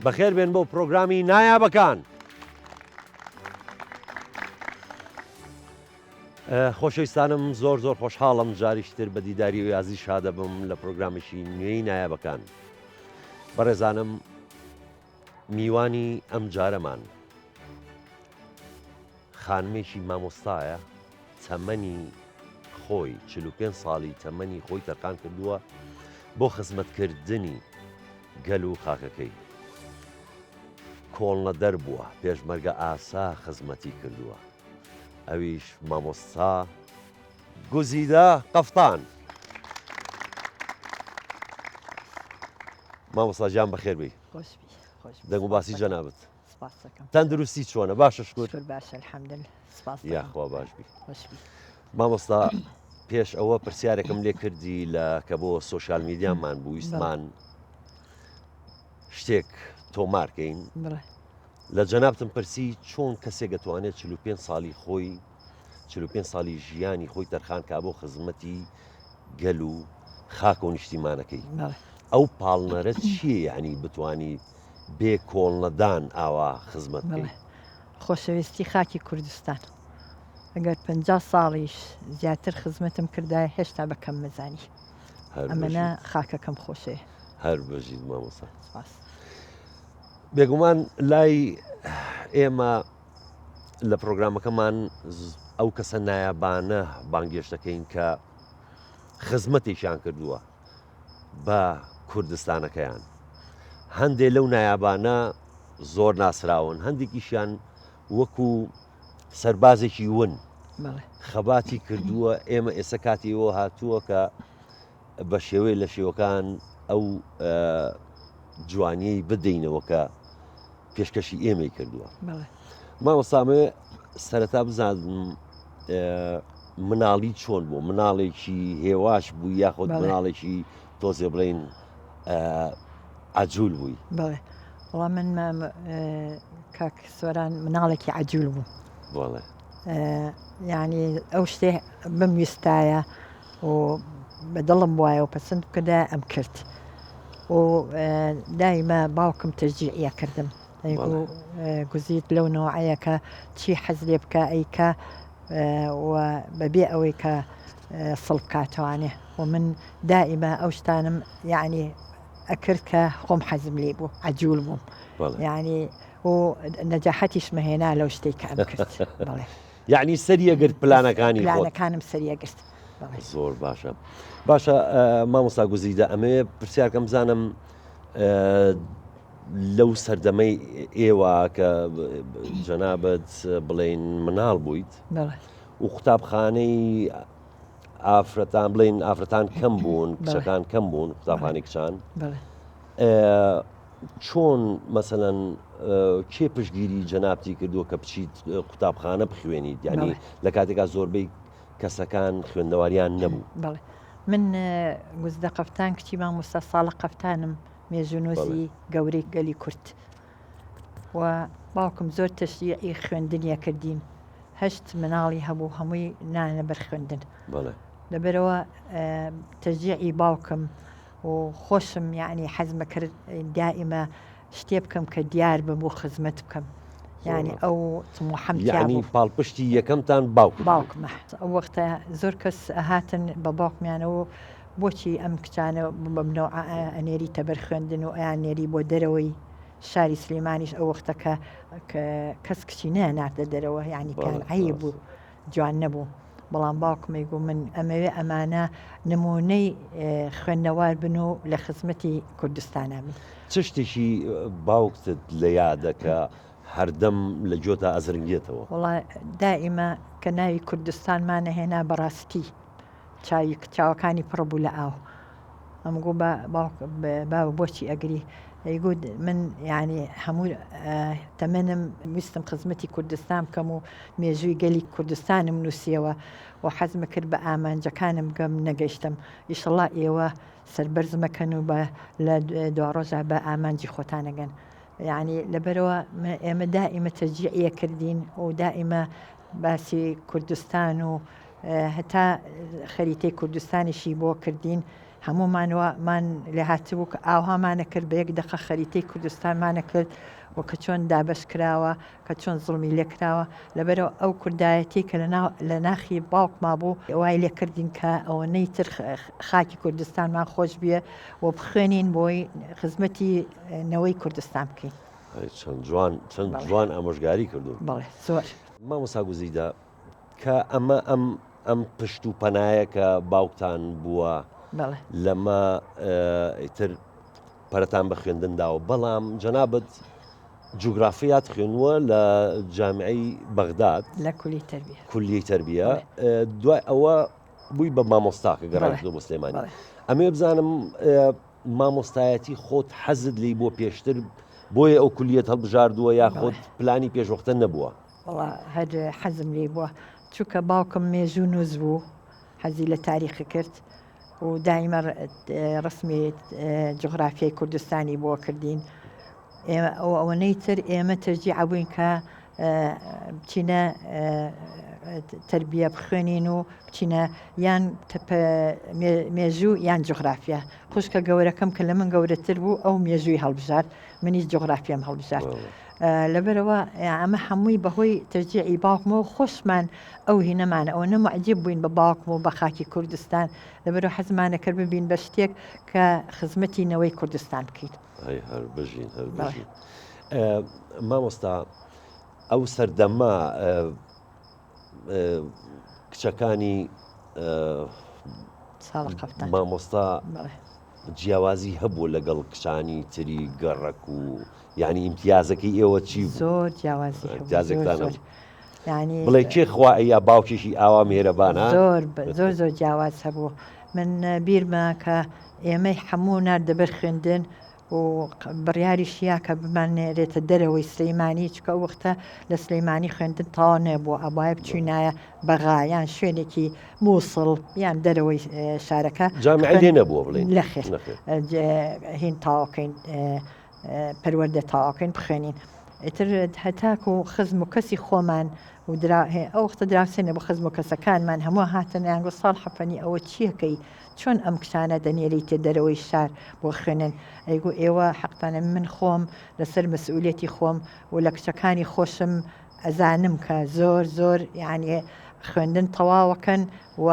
بەخێر بێن بۆ پرۆگرامی نایابەکان. خۆشەویستانم زۆر خۆشحاڵم جاریشتر بە دیداری و یازی شادەبم لە پرۆگرامێکی نوێی نایابەکان. بەڕێزانم میوانی ئەم جارەمان خانمێکی مامۆستایە تەمەنی خۆی 45 ساڵی تەمەنی خۆی تەرخان کردووە بۆ خزمەتکردنی گەل و خاکەکەی. کۆڵنە دەربووە پێشمەرگە ئاسا خزمەتی کردووە. ئەویش مامۆستا گوزیدە قەفتان. مامۆستا گیان بەخێر بی. دەنگ و باسی جەنابەت. تەندروستی چۆنە؟ باشە شکر. باشە الحەمدولێ. یاخوا باش بی. مامۆستا پێش ئەوە پرسیارێکم لێ کردی کە بۆ سۆشیال میدیامان بوو ویستمان شتێک تۆمارکەین. لە جەنابتم پرسی چۆن کەسێک دەتوانێت 45 ساڵی خۆی 45 ساڵی ژیانی خۆی تەرخان کا بۆ خزمەتی گەل و خاک و نیشتیمانەکەی. ئەو پاڵنەرە چییە؟ یعنی بتانی بێ کۆڵنەدان ئاوا خزمەتکەی؟ خۆشەویستی خاکی کوردستان ئەگەر 50 ساڵیش زیاتر خزمەتم کردای هێشتا بەکەم مەزانی ئەمەە خاکەکەم خۆشەیە. هەر بەژید مامۆستا. بێگومان لای ئێمە لە پرۆگرامەکەمان ئەو کەسە نایابانە بانگێش دەکەین کە خزمەتێکیان کردووە بە کوردستانەکەیان. هەندێک لەو نایابانە زۆر ناسراون، هەندێکیشیان وەکو سەربازێکی ون خەباتی کردووە. ئێمە ئێستا کاتیەوە هاتووە کە بە شێوەیە لە شێوەکان ئەو جوانیی بدەینەوە کە پێشکەشی ئێمەی کردووە. مامۆستامێ سەرەتا بزانم مناڵی چۆن بوو؟ مناڵێکی هێواش بوو یاخۆت مناڵێکی تۆزێ بڵێن عەجوول بووی؟ بەڵێ وەڵام من کاک سۆران مناڵێکی عەجوول بوو. بەڵێ یعنی ئەو شتێ بمویستایە و بەدڵم وایە و پەسەند کردە ئەم کرد و دایمە باوکم تەشجیعیە کردم. گوزیت لەو نەوەعەیە چی حەز لێ بکە ئەیکە و بەبێ ئەوەی کە سڵ بکاتوانێ و من دائیمە ئەو شتانم یعنی ئەکرد کە خۆم حەزم لێ بوو عەجوول بووم یعنی و نەجاحەتیش مەهێنا لەو شتێک کە ئەم کرد. بەڵێ یعنی سەریەگرت پلانەکانم سەریەگرت. زۆر باشە. باشە مامۆستا گوزیدە ئەمێ پرسیارکەم بزانم لەو سەردەمەی ئێوە کە جەنابەت بڵێن مناڵ بوویت و قوتابخانەی ئافرەتان بڵێن ئافرەتان کەم بوون، کچەکان کەم بوون، قوتابخانەی کچان، چۆن مەسەلەن کێ پشتگیری جەنابەتی کردووە کە بچیت قوتابخانە بخوێنیت؟ یعنی لە کاتێکا زۆربەی کەسەکان خوێندەواریان نەبوو. بەڵێ من گوزدە قەفتان کچی مامۆستا ساڵە قەفتانم مێژونۆزی گەورەی گەلی کورد و باوکم زۆر تەشجیعی خوێندنیە کردین. 8 مناڵی هەبوو هەمووی نانە بەر خوێندن. لەبەرەوە تەشجیعی باوکم و خۆشم یعنی حەزمە کرد دائیمە شتێ بکەم کە دیار بم بۆ خزمەت بکەم. یعنی ئەو یعنی پاڵپشتی یەکەمتان باوکمە. ئەو وەختە زۆر کەس هاتن بە باوکمیانەوە بۆچی ئەم کچانە بەبنەوە ئەنێری تەبەر خوێندن و ئەیان نێری بۆ دەرەوەی شاری سلێمانیش ئەو وەختە کە کەس کچی نەناتە دەرەوە یعنی کان عەیب بوو جوان نەبوو. بەڵام باوکمی گو من ئەمەوێ ئەمانە نمونەی خوێندنەوار بن و لە خزمەتی کوردستانە بن. چ شتێکی باوکتت لە یادەکە هەردەم لە گوێتا ئەزرنگێتەوە؟ وڵا دائیمە کە ناوی کوردستانمانە هێنا بەڕاستی چاوەکانی پڕ بوو لە ئاو. ئەم گو باو بۆچی ئەگری ئەیگوت من یعنی هەموو تەمەنم ویستم خزمەتی کوردستان بکەم و مێژووی گەلی کوردستانم نووسیەوە و حەزمە کرد بە ئامانجەکانم گەم نەگەیشتم. ئیشەڵا ئێوە سەربەرزمەکەن و لە دو ڕۆژە بە ئامانجی خۆتانەگەن. یعنی لەبەرەوە ئێمە دائیمە تەشجیعیە کردین و دائیمە باسی کوردستان و هەتا خەریتەی کوردستانیشی بۆ کردین هەمومانمان لێ هاتبوو کە ئاوهامانە کرد بە یەک دقە خەریتەی کوردستانمانە کرد و کە چۆن دابش کراوە کە چۆن زڵمی لێکراوە لەبەرەوە ئەو کوردایەتی کە لە ناخی باوکما بوو وای لێ کردین کە ئەوەنەی تر خاکی کوردستانمان خۆش بیە و بخوێنین بۆی خزمەتی نەوەی کوردستان بکەین. چەند جوان ئامۆژگاری کردو. بەڵێ زۆر. مامۆستا گوزیدا کە ئەم پشت و پەنایە کە باوکتان بووە لەمە ئیتر پەرەتان بە خوێندنداوە بەڵام جەنابەت جوگرافیات خوێنووە لە جامعەی بەغداد لە کولیەی تەربیە دوای ئەوە بووی بە مامۆستاکە گەڕانکردو بۆ سلێمانی. ئەمێ بزانم مامۆستایەتی خۆت حەزت لی بۆ پێشتر بۆیە ئەو کولیەت هەڵبژاردووە یا خۆت پلانی پێشوەختە نەبووە؟ وڵا هەر حەزم لێ بووە چونکە باوکم مێژوو نووس بوو حەزی لە تاریخی کرد و دایمە ڕسمی جغرافیای کوردستانی بۆ کردین. ئەوەنەی تر ئێمە تەرجیع بووین کە بچینە تربیە بخوێنین و بچینە یان مێژوو یان جغرافیا. خوشکە گەورەکەم کە لە من گەورەتر بوو ئەو مێژووی هەڵبژار منیش جغرافیام هەڵبژار. لەبەرەوە ئەمە هەمووی بەهۆی تەرجیعی باوکمەوە خۆشمان ئەو هینەمانە ئەو نەمەعجب بووین بە باوکم و بە خاکی کوردستان لەبەرەوە حەزمانە کرد ببین بە شتێک کە خزمەتی نەوەی کوردستان بکەیت. هەر بژین مامۆستا ئەو سەردەما کچەکانی مامۆستا جیاوازی هەبوو لەگەڵ کچانی تری گەڕک و یعنی ئیمتیازەکەی ئێوە چی بوو؟ زۆر جیاوازی بڵێ کێ خوا یا باوکێکی ئاوا مێرەبانە؟ زۆر جیاواز هەبوو. من بیرمە کە ئێمەی هەموو ناردەبەر خوێندن و بڕیاریشیە کە بمانێرێتە دەرەوەی سلەیمانی چکە وەختە لە سلەیمانی خوێندن تاوا نێبووە ئەبایە بچوینایە بەغایان شوێنێکی مووسڵ یان دەرەوەی شارەکە جامعە لێ نەبووە بڵێن لەخێر هین تاواکەین پەروەردە تاواکەین بخوێنین. ئیتر هەتاکو و خزم و کەسی خۆمان و ئەو وەختە دراوسێنە بە خزم و کەسەکانمان هەموو هاتن یانگو ساڵ حەپەنی ئەوە چیەکەی چۆن ئەم کشانە دەنێری تێ دەرەوەی شار بۆ خوێنن ئەیگو ئێوە حەقتانە من خۆم لەسەر مەسئولێتی خۆم و لە کچەکانی خۆشم ئەزانم کە زۆر یعنی خوێندن تەواوەکەن و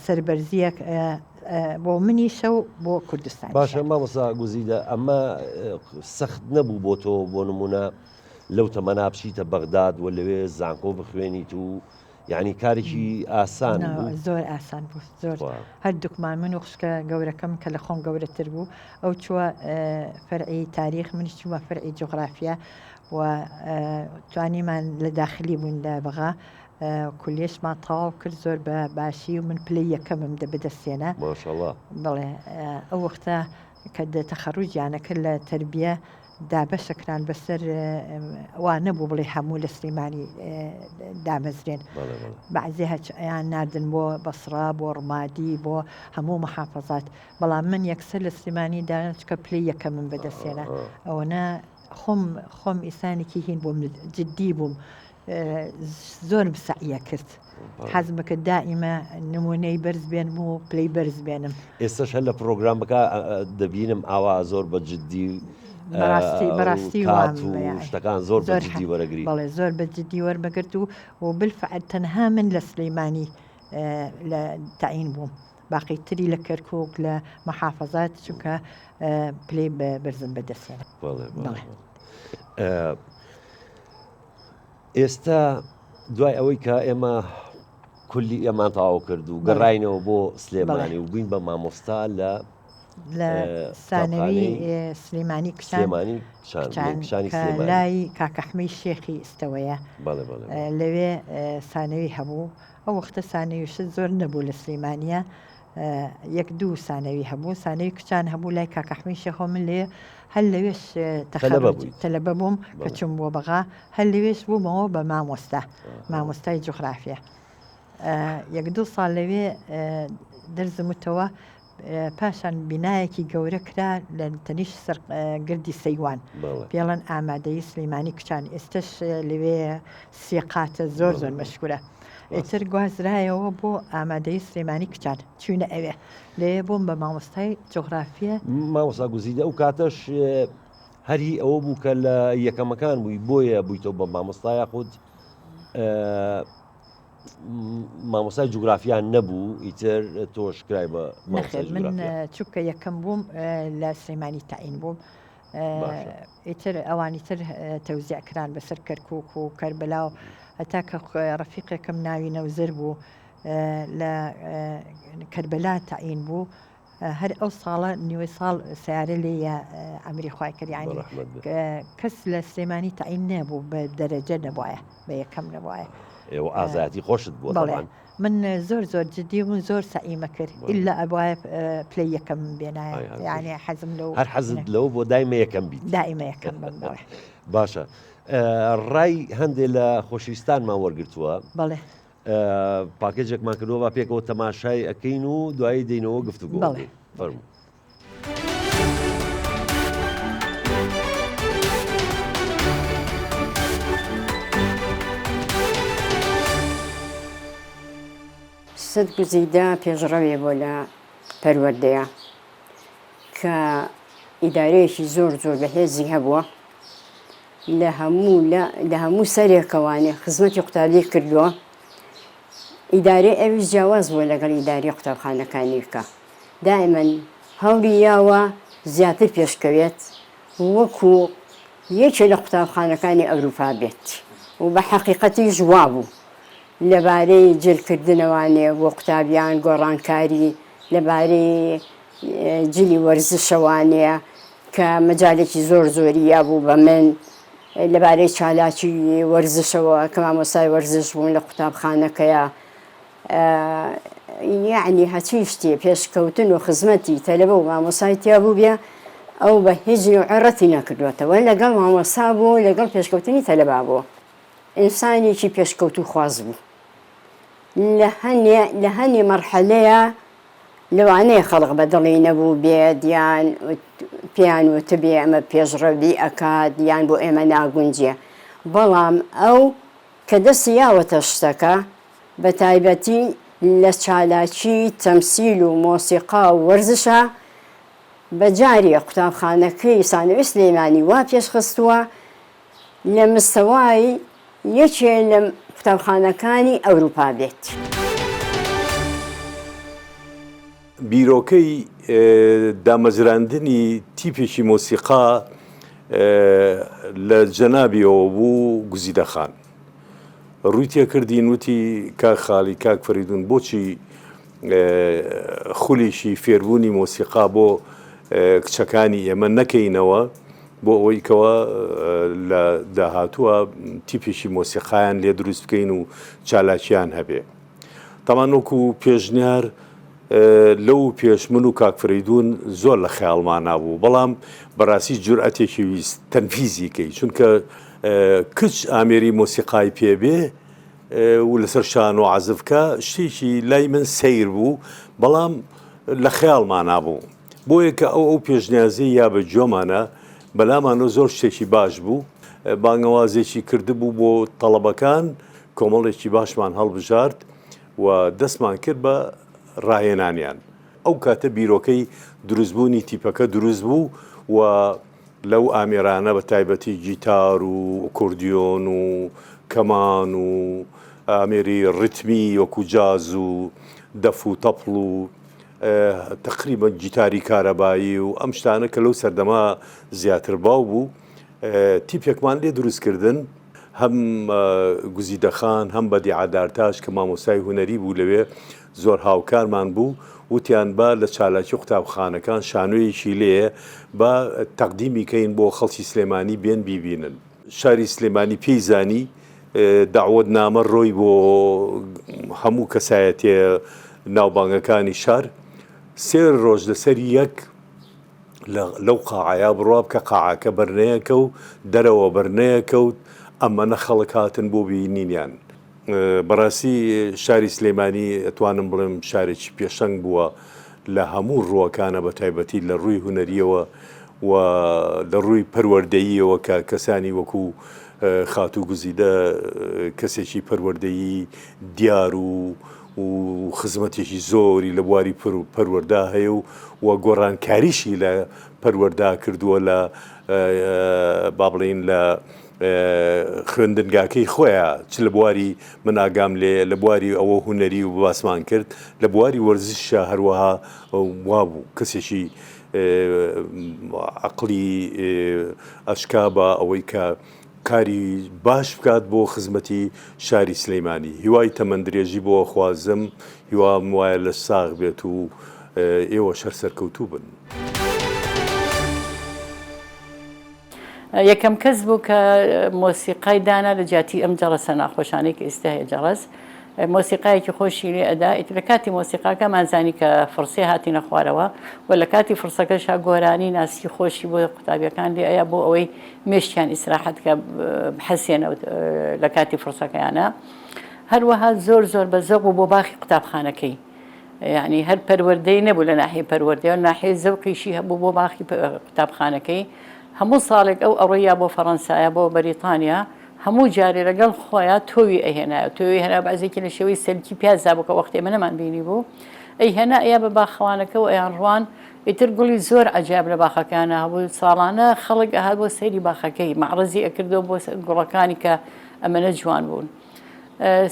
سەربەرزیەک بۆ منیشە و بۆ کوردستان. باشە مامۆستا گوزیدە ئەمە سەخت نەبوو بۆ تۆ بۆ نمونە لەو تەمەنا بچیتە بەغداد و لەوێ زانکۆ بخوێنیت و یعنی کارێکی ئاسان بوو؟ زۆر ئاسان بوو زۆر. هەردووکمان من و خوشکە گەورەکەم کە لە خۆم گەورەتر بوو ئەو چووە فەرعی تاریخ منیش چوومە فەرعی جغرافیا و توانیمان لە داخلی بوون لە بەغا کولیشمان تەواو کرد زۆر بە باشی و من پلەی یەکەمم بەدەستێنە ماشەڵڵا. بڵێ ئەو وەختە کە تەخەڕوجیانە کرد لە تەربیە دابەشەکران بەسەر وا نەبوو بڵێ هەموو لە سلەیمانی دامەزرێن بەعزێ هەیان ناردن بۆ بەسڕا بۆ ڕمادی بۆ هەموو مەحافەزات بەڵام من یەکسەر لە سلەیمانی داچکە پلەی یەکەمم بەدەستێنە ئەوەنە خۆم ئیسانێکی هین بووم جددی بووم زۆر بسعیە کرد حەزمەکە دائیمە نمونەی بەرز بێنم و پلەی بەرز بێنم. ئێستاش هەر لە پرۆگرام بکە دەبینم ئاوا زۆر بە جددی بەڕاستی شتەکان زۆر بەجددی وەرەگری. بەڵێ زۆر بەجددی وەربگرت و بالفعل تەنها من لە سلەیمانی لە تاعین بووم باقی تری لە کەرکووک لە مەحافەزات چونکە پلەی بەرزم بەدەستێنە. ئێستا دوای ئەوەی کە ئێمە کولی ئێمان تەواو کرد و گەڕاینەوە بۆ سلێمانی و بووین بە مامۆستا لە سانەوی سلێمانی کشانی لای کاکەحمەی شێخی ئستەوەیە لەوێ سانەوی هەبوو. ئەو وەختە سانەویشت زۆر نەبوو لە سلەیمانیە یەک دوو سانەوی هەبوو سانەوی کچان هەبوو لای کاکەحمەی شێخۆ من لێ هەر لەوێش تەلەبە بووم کە چوم بۆ بەغا هەر لەوێش بوومەوە بە مامۆستای جوغرافیا. یەک دوو ساڵ لەوێ دەرزموتەوە پاشان بینایەکی گەورە کرا لە تەنیش گردی سەیوان پێڵەن ئامادەی سلەیمانی کچان ئێستش لەوێ سێقاتە زۆر مەشکورە. ئیتر گوازرایەوە بۆ ئامادەی سلێمانی کچان چوونە ئەوێ لێ بۆم بە مامۆستای جۆغرافیە مامۆستا گوزیدە ئەو کاتەش هەری ئەوە بوو کە لە یەکەمەکان بووی بۆیە بوویتەوە بە مامۆستای یاخود مامۆستای جوگرافیان نەبوو ئیتر تۆش کرای بە نەخێر من چووکە یەکەم بووم لە سلێمانی تاعین بووم ئیتر ئەوانی تر تەوزیعکران بەسەر کەرکووک و کەربەلا و هەتا کە ڕەفیقێکم ناوی نەوزەر بوو لە کەربەلا تاعین بوو هەر ئەو ساڵە نیوەی ساڵ سیارە لێیە ئەمری خوای کردیانی کەس لە سلێمانی تاعین نەبوو بە دەرەجە نەبووایە بە یەکەم نەبووایە ئێوە ئازاتی خۆشت بووە من زۆر جددی بوون زۆر سەئیمە کرد ئللا ئەبواە پلی یەکەم بێنایە یعنی حەزم لەو هەر حەزت لەو بۆ دایمە یەکەم بیت دائیمە یەکەم بم باشە ڕای هەندێک لە خۆشویستانمان وەرگرتووە بەڵێ پاکێجێکمان کردەوە پێکەوە تەماشای ئەەکەین و دوایی دێنەوە گفتوگۆ فەرموو سەد گوزیدە پێشڕەوێ بۆ لە پەروەردەیە کە ئیدارەیەکی زۆر بەهێزی هەبووە لە هەموو سەرێکەوانێ خزمەتی قوتابی کردووە ئیدارەی ئەویش جیاواز بووە لەگەڵ ئیداری قوتابخانەکانی بکە دائیمەن هەوری یاوە زیاتر پێشکەوێت وەکو یەکێ لە قوتابخانەکانی ئەوروپا بێت و بە حەقیقەتی ژوا بوو لەبارەی جلکردنەوانێ بۆ قوتابیان گۆڕانکاری لەبارەی جلی وەرزشەوانەیە کە مەجالێکی زۆری یابوو بە من لەبارەی چالاکی وەرزشەوە کە مامۆستای وەرزش بوون لە قوتابخانەکەیە یعنی هەچی شتێ پێشکەوتن و خزمەتی تەلەبە و مامۆستای تیا بوو بێ ئەو بە هیچ عێڕەتی نەکردوێتەوە لەگەڵ مامۆستا بوو لەگەڵ پێشکەوتنی تەلەبا بووە ئینسانێکی پێشکەوت و خواز بوو لە هەنی مەرحەلەیە لەوانەیە خەڵق بەدڵی نەبوو بێت یان پێیان وتبێ ئەمە پێشڕەوی ئەکات یان بۆ ئێمە ناگونجێ بەڵام ئەو کە دەستی یاوەتە شتەکە بە تایبەتی لە چالاکی تەمسیل و مۆسیقا و وەرزشە بەجارێ قوتابخانەکەی سانەوی سلێمانی وا پێشخستووە لە مستەوای یەکێ لە قوتابخانەکانی ئەوروپا بێت. بیرۆکەی دامەزراندنی تیپێکی مۆسیقا لە جەنابیەوە بوو گوزیدەخان ڕووی تێکردین وتی کاک خاڵی کاک فەریدون بۆچی خولیشی فێربوونی مۆسیقا بۆ کچەکانی ئێمە نەکەینەوە بۆ ئەوەی کەوە لە داهاتووە تیپێکی مۆسیقایان لێ دروست بکەین و چالاکیان هەبێ تەمانۆکو پێشنیار لەو پێش من و کاک فەریدون زۆر لە خەیاڵمان نابوو بەڵام بەڕاستی جورئەتێکی ویست تەنفیزیکەی چونکە کچ ئامێری مۆسیقای پێبێ و لەسەر شان و عەزفکە شتێکی لای من سەیر بوو بەڵام لە خەیاڵمان نابوو بۆیە کە ئەو پێشنیازی یا بە جۆمانە بەلامانە زۆر شتێکی باش بوو بانگەوازێکی کردبوو بۆ تەڵەبەکان کۆمەڵێکی باشمان هەڵبژارد و دەستمان کرد بە ڕاهێنانیان ئەو کاتە بیرۆکەی دروستبوونی تیپەکە دروست بوو و لەو ئامێرانە بە تایبەتی گیتار و ئۆکۆردیۆن و کەمان و ئامێری ڕتمی وەکو جاز و دەف و تەپڵ و تقریبا گیتاری کارەبایی و ئەم شتانە کە لەو سەردەما زیاتر باو بوو تیپێکمان لێ دروستکردن هەم گوزیدەخان هەم بەدی عادارتاش کە مامۆستای هونەری بوو لەوێ زۆر هاوکارمان بوو وتیان با لە چالاکی قوتابخانەکان شانۆیەکی لێ با تەقدیمی کەین بۆ خەڵکی سلێمانی بێن بیبینن شاری سلێمانی پێیزانی داوت نامە ڕۆی بۆ هەموو کەسایەتێ ناوبانگەکانی شار سێر ڕۆژ لەسەر یەک لەو قاعەیە بڕوا بکە قاعەکە بەرنەیەکە و دەرەوە بەرنەیەکەوت ئەمەنە خەڵک هاتن بۆ بینینیان بەڕاستی شاری سلێمانی ئەتوانم بڵێم شارێکی پێشەنگ بووە لە هەموو ڕووەکانە بە تایبەتی لە ڕووی هونەریەوە و لە ڕووی پەروەردەییەوە کە کەسانی وەکو خاتوو گوزیدە کەسێکی پەروەردەیی دیار و خزمەتێکی زۆری لە بواری پەروەردا هەیە و گۆڕانکاریشی لە پەروەردا کردووە لە با بڵێن لە خوێندنگاکەی خۆیان چ لە بواری من ئاگام لێ لە بواری ئەوە هوەری و باسمان کرد لە بواری وەرزشە هەروەها وابوو کەسێکی عقلی ئەشکا بە ئەوەی کە کاری باش بکات بۆ خزمەتی شاری سلەیمانی هیوای تەمەندرێژی بۆ خوازم هیوام وایە لە ساغ بێت و ئێوە شەر سەرکەوتوو بن. یەکەم کەس بوو کە مۆسیقای دانا لە جیاتی ئەم جەڕەسە ناخۆشانەی کە ئێستا هەیە جەڕەس مۆسیقایەکی خۆشی لێ ئەدا ئیتر لە کاتی مۆسیقاکەمان زانی کە فرسێ هاتینە خوارەوە و لە کاتی فرسەکەشا گۆرانی ناسی خۆشی بۆ قوتابیەکان لێ ئەیە بۆ ئەوەی مێشتیان ئیسراحەت کە بحەسێنەوە لە کاتی فرسەکەیانە هەروەها زۆر بە زەوق بۆ باخی قوتابخانەکەی یعنی هەر پەروەردەی نەبوو لە ناحیە پەروەردەی و ناحیە زەوقیشی هەبوو بۆ باخی قوتابخانەکەی هەموو ساڵێک ئەو ئەڕۆیە بۆ فەڕەنسایە بۆ بەریتانیا هەموو جارێ لەگەڵ خۆیان تۆوی ئەهێنایە تۆوی هێنا بەعزێکی لە شێوەی سەرکی پیازا بوو کە وەختێ منە نەمان بینی بوو ئەی هێنا ئەیە بە باخەوانەکە و ئەیان ڕوان ئیتر گوڵی زۆر عەجایب لە باخەکانە هەبوو ساڵانە خەڵک ئەهات بۆ سەیری باخەکەی مەعرەزی ئەکردەوە بۆ گوڵەکانی کە ئەمەنە جوان بوون.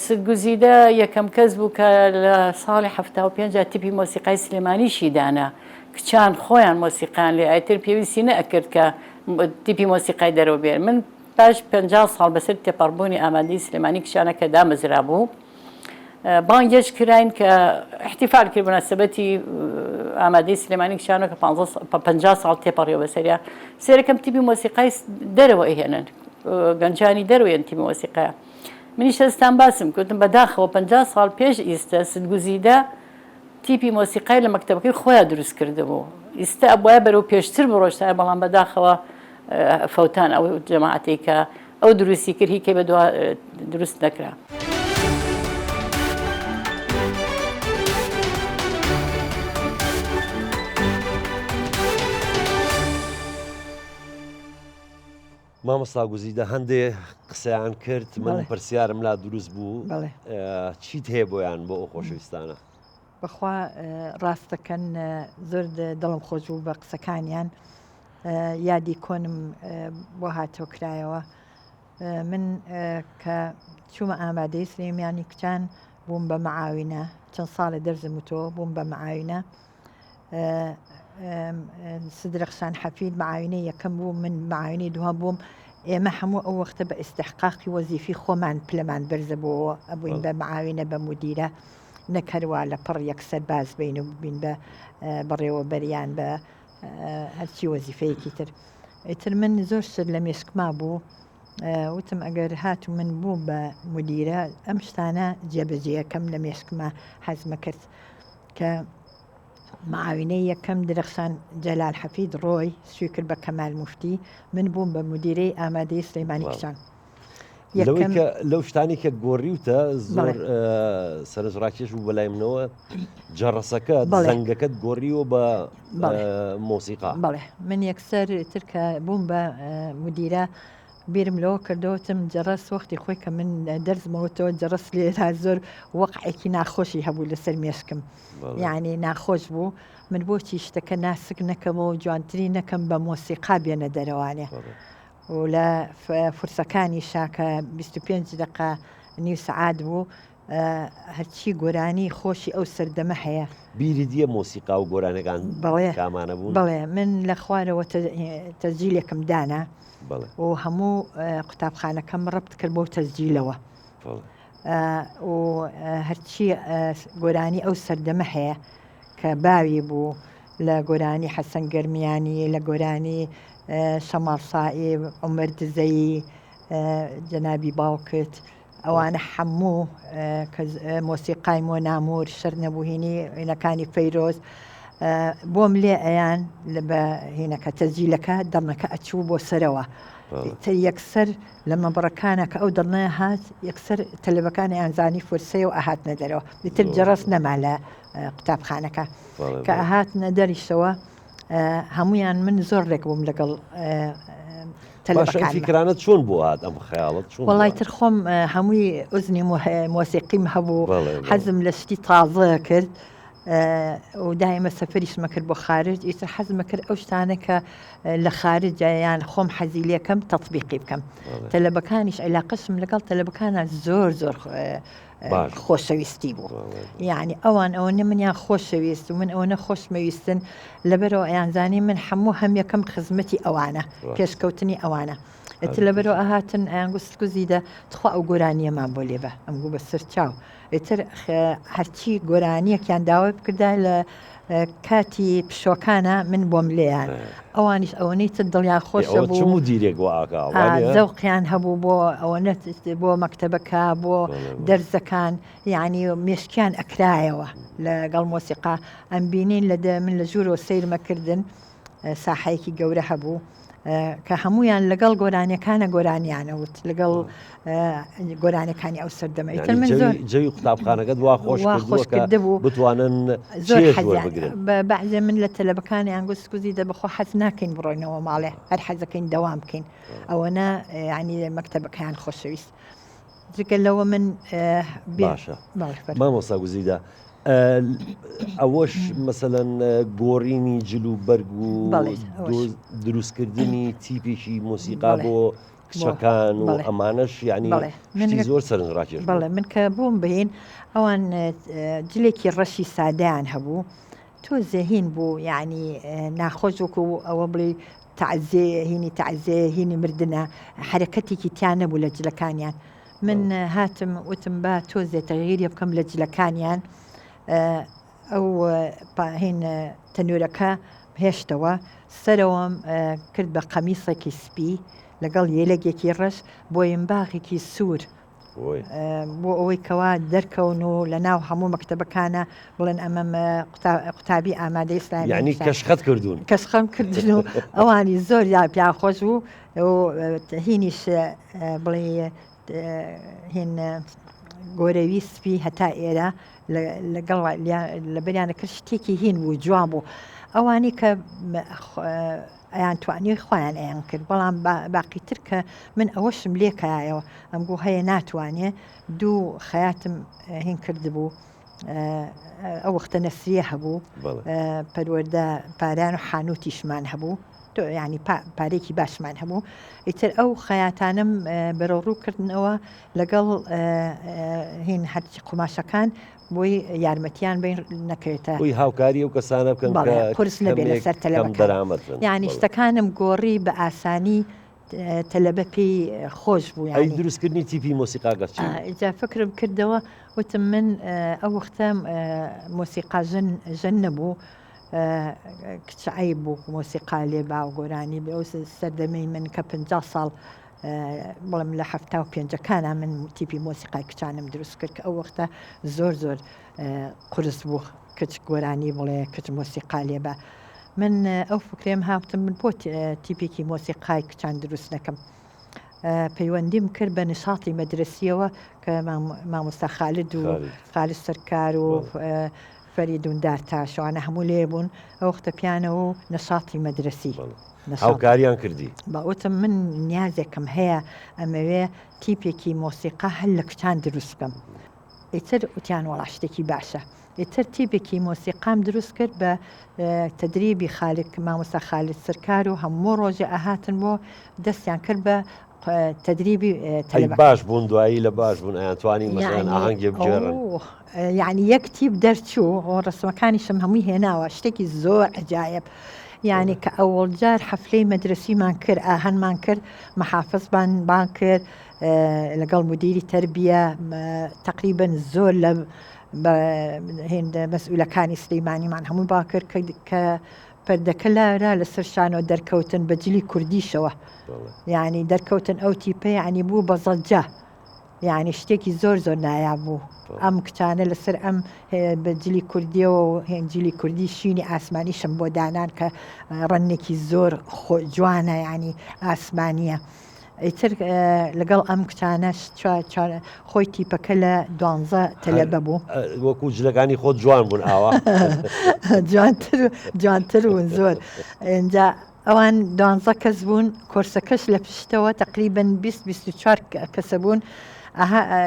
سرگوزیدە یەکەم کەس بوو کە لە ساڵی 75 تیپی مۆسیقای سلێمانیشی دانا کچان خۆیان مۆسیقان لێ ئایتر پێویستی نەئەکرد کە تیپی مۆسیقای دەرەوە بێن من باش 50 ساڵ بەسەر تێپەڕبوونی ئامادەی سلێمانی کشانەکە دامەزرا بوو بانگێش کراین کە احتیفال کرد بەناسبەتی ئامادەی سلێمانی کشانەکە 50 ساڵ تێپەڕیەوە بەسەریا سێرەکەم تیپی مۆسیقای دەرەوە ئەهێنن گەنجانی دەروێن تیپی مۆسیقایە منیش هەستان باسم کردم بەداخەوە 50 ساڵ پێش ئیستا سدگوزیدە تیپی مۆسیقای لە مەکتەبەکەی خۆیان دروست کردبوو ئیستا ئەبوایە بەرەو پێشتر بڕۆشتایە بەڵام بەداخەوە فەوتان ئەو جەماعەتێک کە ئەو دروستی کرد هیچ بە دروست نەکرا. مامۆستا گوزیدە هەندێ قسەیان کرد من پرسیارم لا دروست بوو چیت هەیە بۆیان بۆ ئەو خۆشەویستانە بەخوا ڕاستەکەن زۆر دڵم خۆش بوو بە قسەکانیان یادی کۆنم بۆ هاتەوە کرایەوە من کە چوومە ئامادەی سلێمانی کچان بووم بە مەعاوینە چەند ساڵە دەرزم وتۆ بووم بە مەعاوینە سدرەخشان حەفید مەعاوینەی یەکەم بوو من مەعاوینەی دووەم بووم ئێمە هەموو ئەو وەختە بە ئیستحقاقی وەزیفی خۆمان پلەمان بەرزە بۆەوە ئەبووین بە مەعاوینە بە مدیرە نەکەروە لە پڕ یەکسەر باز بین و بین بە بەڕێوەبەریان بە هەرچی وەزیفەیەکی تر ئیتر من زۆر شت لە مێشکما بوو وتم ئەگەر هات و من بوو بە مدیرە ئەم شتانە جێبەجێیەکەم لە مێشکما حەزمە کرد کە مەعاوینەی یەکەم درەخشان جەلال حەفید ڕۆی سوی کرد بە کەمال موفتی من بووم بە مدیرەی ئامادەی سلەیمانی کچان لەو شتانی کە گۆڕیوتە زۆر سەرنجڕاکێش بوو بەلای منەوە جەڕەسەکە زەنگەکەت گۆڕیوە بە مۆسیقا بەڵێ من یەکسەر ترکە بووم بە مدیرە بیرم لەوە کردەوەتم جەڕەس وەختی خۆی کە من دەرزمەوەتەوە جەڕەس لێرا زۆر وەقعێکی ناخۆشی هەبوو لەسەر مێشکم یعنی ناخۆش بوو من بۆچی شتەکە ناسک نەکەمەوە جوانتری نەکەم بە مۆسیقا بێنە دەرەوانێ و لە فرسەکانی شاکە 25 دقە نیو سەعات بوو هەرچی گۆرانی خۆشی ئەو سەردەمە هەیە بیری دیە مۆسیقا و گۆرانەکان کامانە بوون بڵێ من لە خوارەوە تەزجیلێکم دانا و هەموو قوتابخانەکەم ڕبت کرد بۆ تەزجیلەوە و هەرچی گۆرانی ئەو سەردەمە هەیە کە باوی بوو لە گۆرانی حەسەن گەرمیانی لە گۆرانی شەماڵ سائیب عومەر دزەیی جەنابی باوکت ئەوانە هەموو مۆسیقای مۆنامور شەر نەبووهینی هینەکانی فەیرۆز بۆم لێ ئەیان بە هینەکە تەزجیلەکە دەڵنەکە ئەچوو بۆ سەرەوە یەکسەر لە مەبڕەکانە کە ئەو دڵنەیە هات یەکسەر تەلەبەکانی ئەنزانی فورسەیە و ئاهاتنە دەرەوە دیتر جەڕەس نەما لە قوتابخانەکە کە ئاهاتنە دەریشەوە هەمویان من زۆر ڕێک بووم لەگەڵ تەلەبەکانمە. فیکرانت چۆن بۆ هات ئەم خەیاڵت چۆن وڵی ترخۆم هەمووی ئوزنی مۆسیقیم هەبوو حەزم لە شتی تازە کرد و دایمە سەفەریشمە کرد بۆ خارج ئیتر حەزمە کرد ئەو شتانە کە لە خارج یان خۆم حەزیلەکەم تەطبیقی بکەم تەلەبەکانیش علاقەشم لەگەڵ تەلەبەکانە زۆر خۆشەویستی بوو یعنی ئەوان ئەوەنە منیان خۆشەویست و من ئەوەنە خۆشمەویستن لەبەرەوە ئەیانزانی من هەموو هەمیەکەم خزمەتی ئەوانە پێشکەوتنی ئەوانە ئەت لەبەرەوە ئاهاتن ئەیانگوستگوزیدە تخوا ئەو گۆرانیەمان بۆ لێبە ئەم بوو بە سەر چاو ئێتر هەرچی گۆرانیەکیان داوای بکردا لە کاتی پشۆکانە من بۆم لێیان ئەوانیش ئەوەنەی تر دڵیان خۆشە بوو دیرێک زەوقیان هەبوو بۆ ئەوەنە بۆ مەکتەبەکە بۆ دەرزەکان یعنی مێشکیان ئەکرایەوە لەگەڵ مۆسیقا ئەم بینین من لە ژوورەوە سیرمەکردن ساحەیەکی گەورە هەبوو کە هەمویان لەگەڵ گۆرانیەکانە گۆرانیانەوت لەگەڵ گۆرانەکانی ئەو سەردەمە ئیتر من زۆر جێی قوتابخانەکەت وا خۆش کرده بوو بتوانن زۆر بەعزێ من لە تەلەبەکانی ئەنگوستکوزی دە بخۆ حەز ناکەین بڕۆینەوە ماڵێ هەر حەزەکەین دەوام بکەین ئەوەنە ینی مەکتەبەکەیان خۆشەویست جگە لەوە من باشە مامۆستا گوزیدا ئەوەش مەسەلەن گۆڕینی جلو بەرگ و دروستکردنی تیپێکی مۆسیقا بۆ کچەکان و ئەمانەش یعنی زۆر سەرنجڕاکێش بەڵێ من کە بووم بهین ئەوان جلێکی ڕەشی سادەیان هەبوو تۆ زەهین بوو یعنی ناخۆش وەکو ئەوە بڵێ تعزیە هینی مردنە حرەکەتێکی تیان نەبوو لە جلەکانیان من هاتم وتم با تۆزێ تەغییری بکەم لە جلەکانیان ئەو هین تەنورەکە هێشتەوە سەرەوەم کرد بە قەمیسێکی سپی لەگەڵ یێلەگێکی ڕەش بۆ ئێمباغێکی سوور بۆ ئەوەی کەوا دەرکەون و لە ناو هەموو مەکتەبەکانە بڵێن ئەمەم قوتابی ئامادەی ئیسلامی یعنی کەشخەت کردوون کەشخەم کردن و ئەوانی زۆر یا پیان خۆش بوو هینیش بڵێ هین گۆرەوی سپی هەتا ئێرە لەگەڵ لە بەریانە کرد شتێکی هین بوو جوان بوو ئەوانی کە ئەیان توانی خۆیان ئەیان کرد بەڵام باقیتر کە من ئەوەشم لێکایەوە ئەم بوو هەیە ناتوانێ دوو خەیاتم هین کردبوو ئەو وەختە نەسریە هەبوو پەروەردە پاران و حانوتیشمان هەبوو ینی پارێکی باشمان هەبوو ئیتر ئەو خەیاتانم بەرەڕووکردنەوە لەگەڵ هین هەرچی قوماشەکان بۆی یارمەتیان بین نەکرێتە بۆی هاوکاری و کەسانە بکەن قرس نەبێت لەسەر تەلەبەکان یعنی شتەکانم گۆڕی بە ئاسانی تەلەبە پێی خۆش بوو ئەی دروستکردنی تیپی مۆسیقاگەر جا فکرم کردەوە وتم من ئەو وەختە مۆسیقا ژەن نەبوو کچعی بوو مۆسیقا لێ با و گۆرانی بێ سەردەمەی من کە 50 ساڵ بەڵام لە 75 من تیپی مۆسیقای کچانم دروست کرد کە ئەو وەختە زۆر قرس بوو کچ گۆرانی بڵێ کچ مۆسیقا لێ بە من ئەو فکرێم هاوتم من بۆ تیپێکی مۆسیقای کچان دروست نەکەم پەیوەندیم کرد بە نشاڵی مەدرسیەوە کە مامۆستا خالد و خالد سەرکار و فەریدوندار تا شوانە هەموو لێ بوون ئەو وەختە پیانەوە و نەشاڵی مەدرسی هاوکاریان کردی باوتم من نیازێکم هەیە ئەمەوێ تیپێکی مۆسیقا هەل لە کچان دروست بکەم ئیتر وتیان وەڵا شتێکی باشە ئیتر تیپێکی مۆسیقام دروست کرد بە تەدریبی مامۆستا خالد سەرکار و هەموو ڕۆژێ ئاهاتن بۆ دەستیان کرد بە تەدریبی باش بوون دوایی لە باش بوون ئەیانتوانی مەسەڵەن ئاهەنگێ بجێڕن یعنی یەک تیپ دەرچوو ڕسمەکانیشم هەمووی هێناوە شتێکی زۆر عجایب یعنی کە ئەوڵ جار حەفلەی مەدرسیمان کرد ئاهەنمان کرد مەحافظبان کرد لەگەڵ مدیری تربیە تقریبا زۆر لە هێندە مەسئولەکانی سلەیمانیمان هەموو با کرد کە پەردەکە لارە لەسەر شانەوە دەرکەوتن بە جلی کوردیشەوە یعنی دەرکەوتن ئەو تیپە ینی بوو بە زەجە یعنی شتێکی زۆر نایاب بوو ئەم کچانە لەسەر ئەم بەجلی کوردیەوە و هێنجلی کوردی شینی ئاسمانیشم بۆ دانان کە ڕەنێکی زۆر جوانە ینی ئاسمانیە ئیتر لەگەڵ ئەم کچانەش خۆی تیپەکە لە 12 تەلەبە بوو وەکو جلەکانی خۆت جوان بوون ئاوا جوانتر بوون زۆر اینجا ئەوان 12 کەس بوون کۆرسەکەش لە پشتەوە تقریبن 20-24 کەسە بوون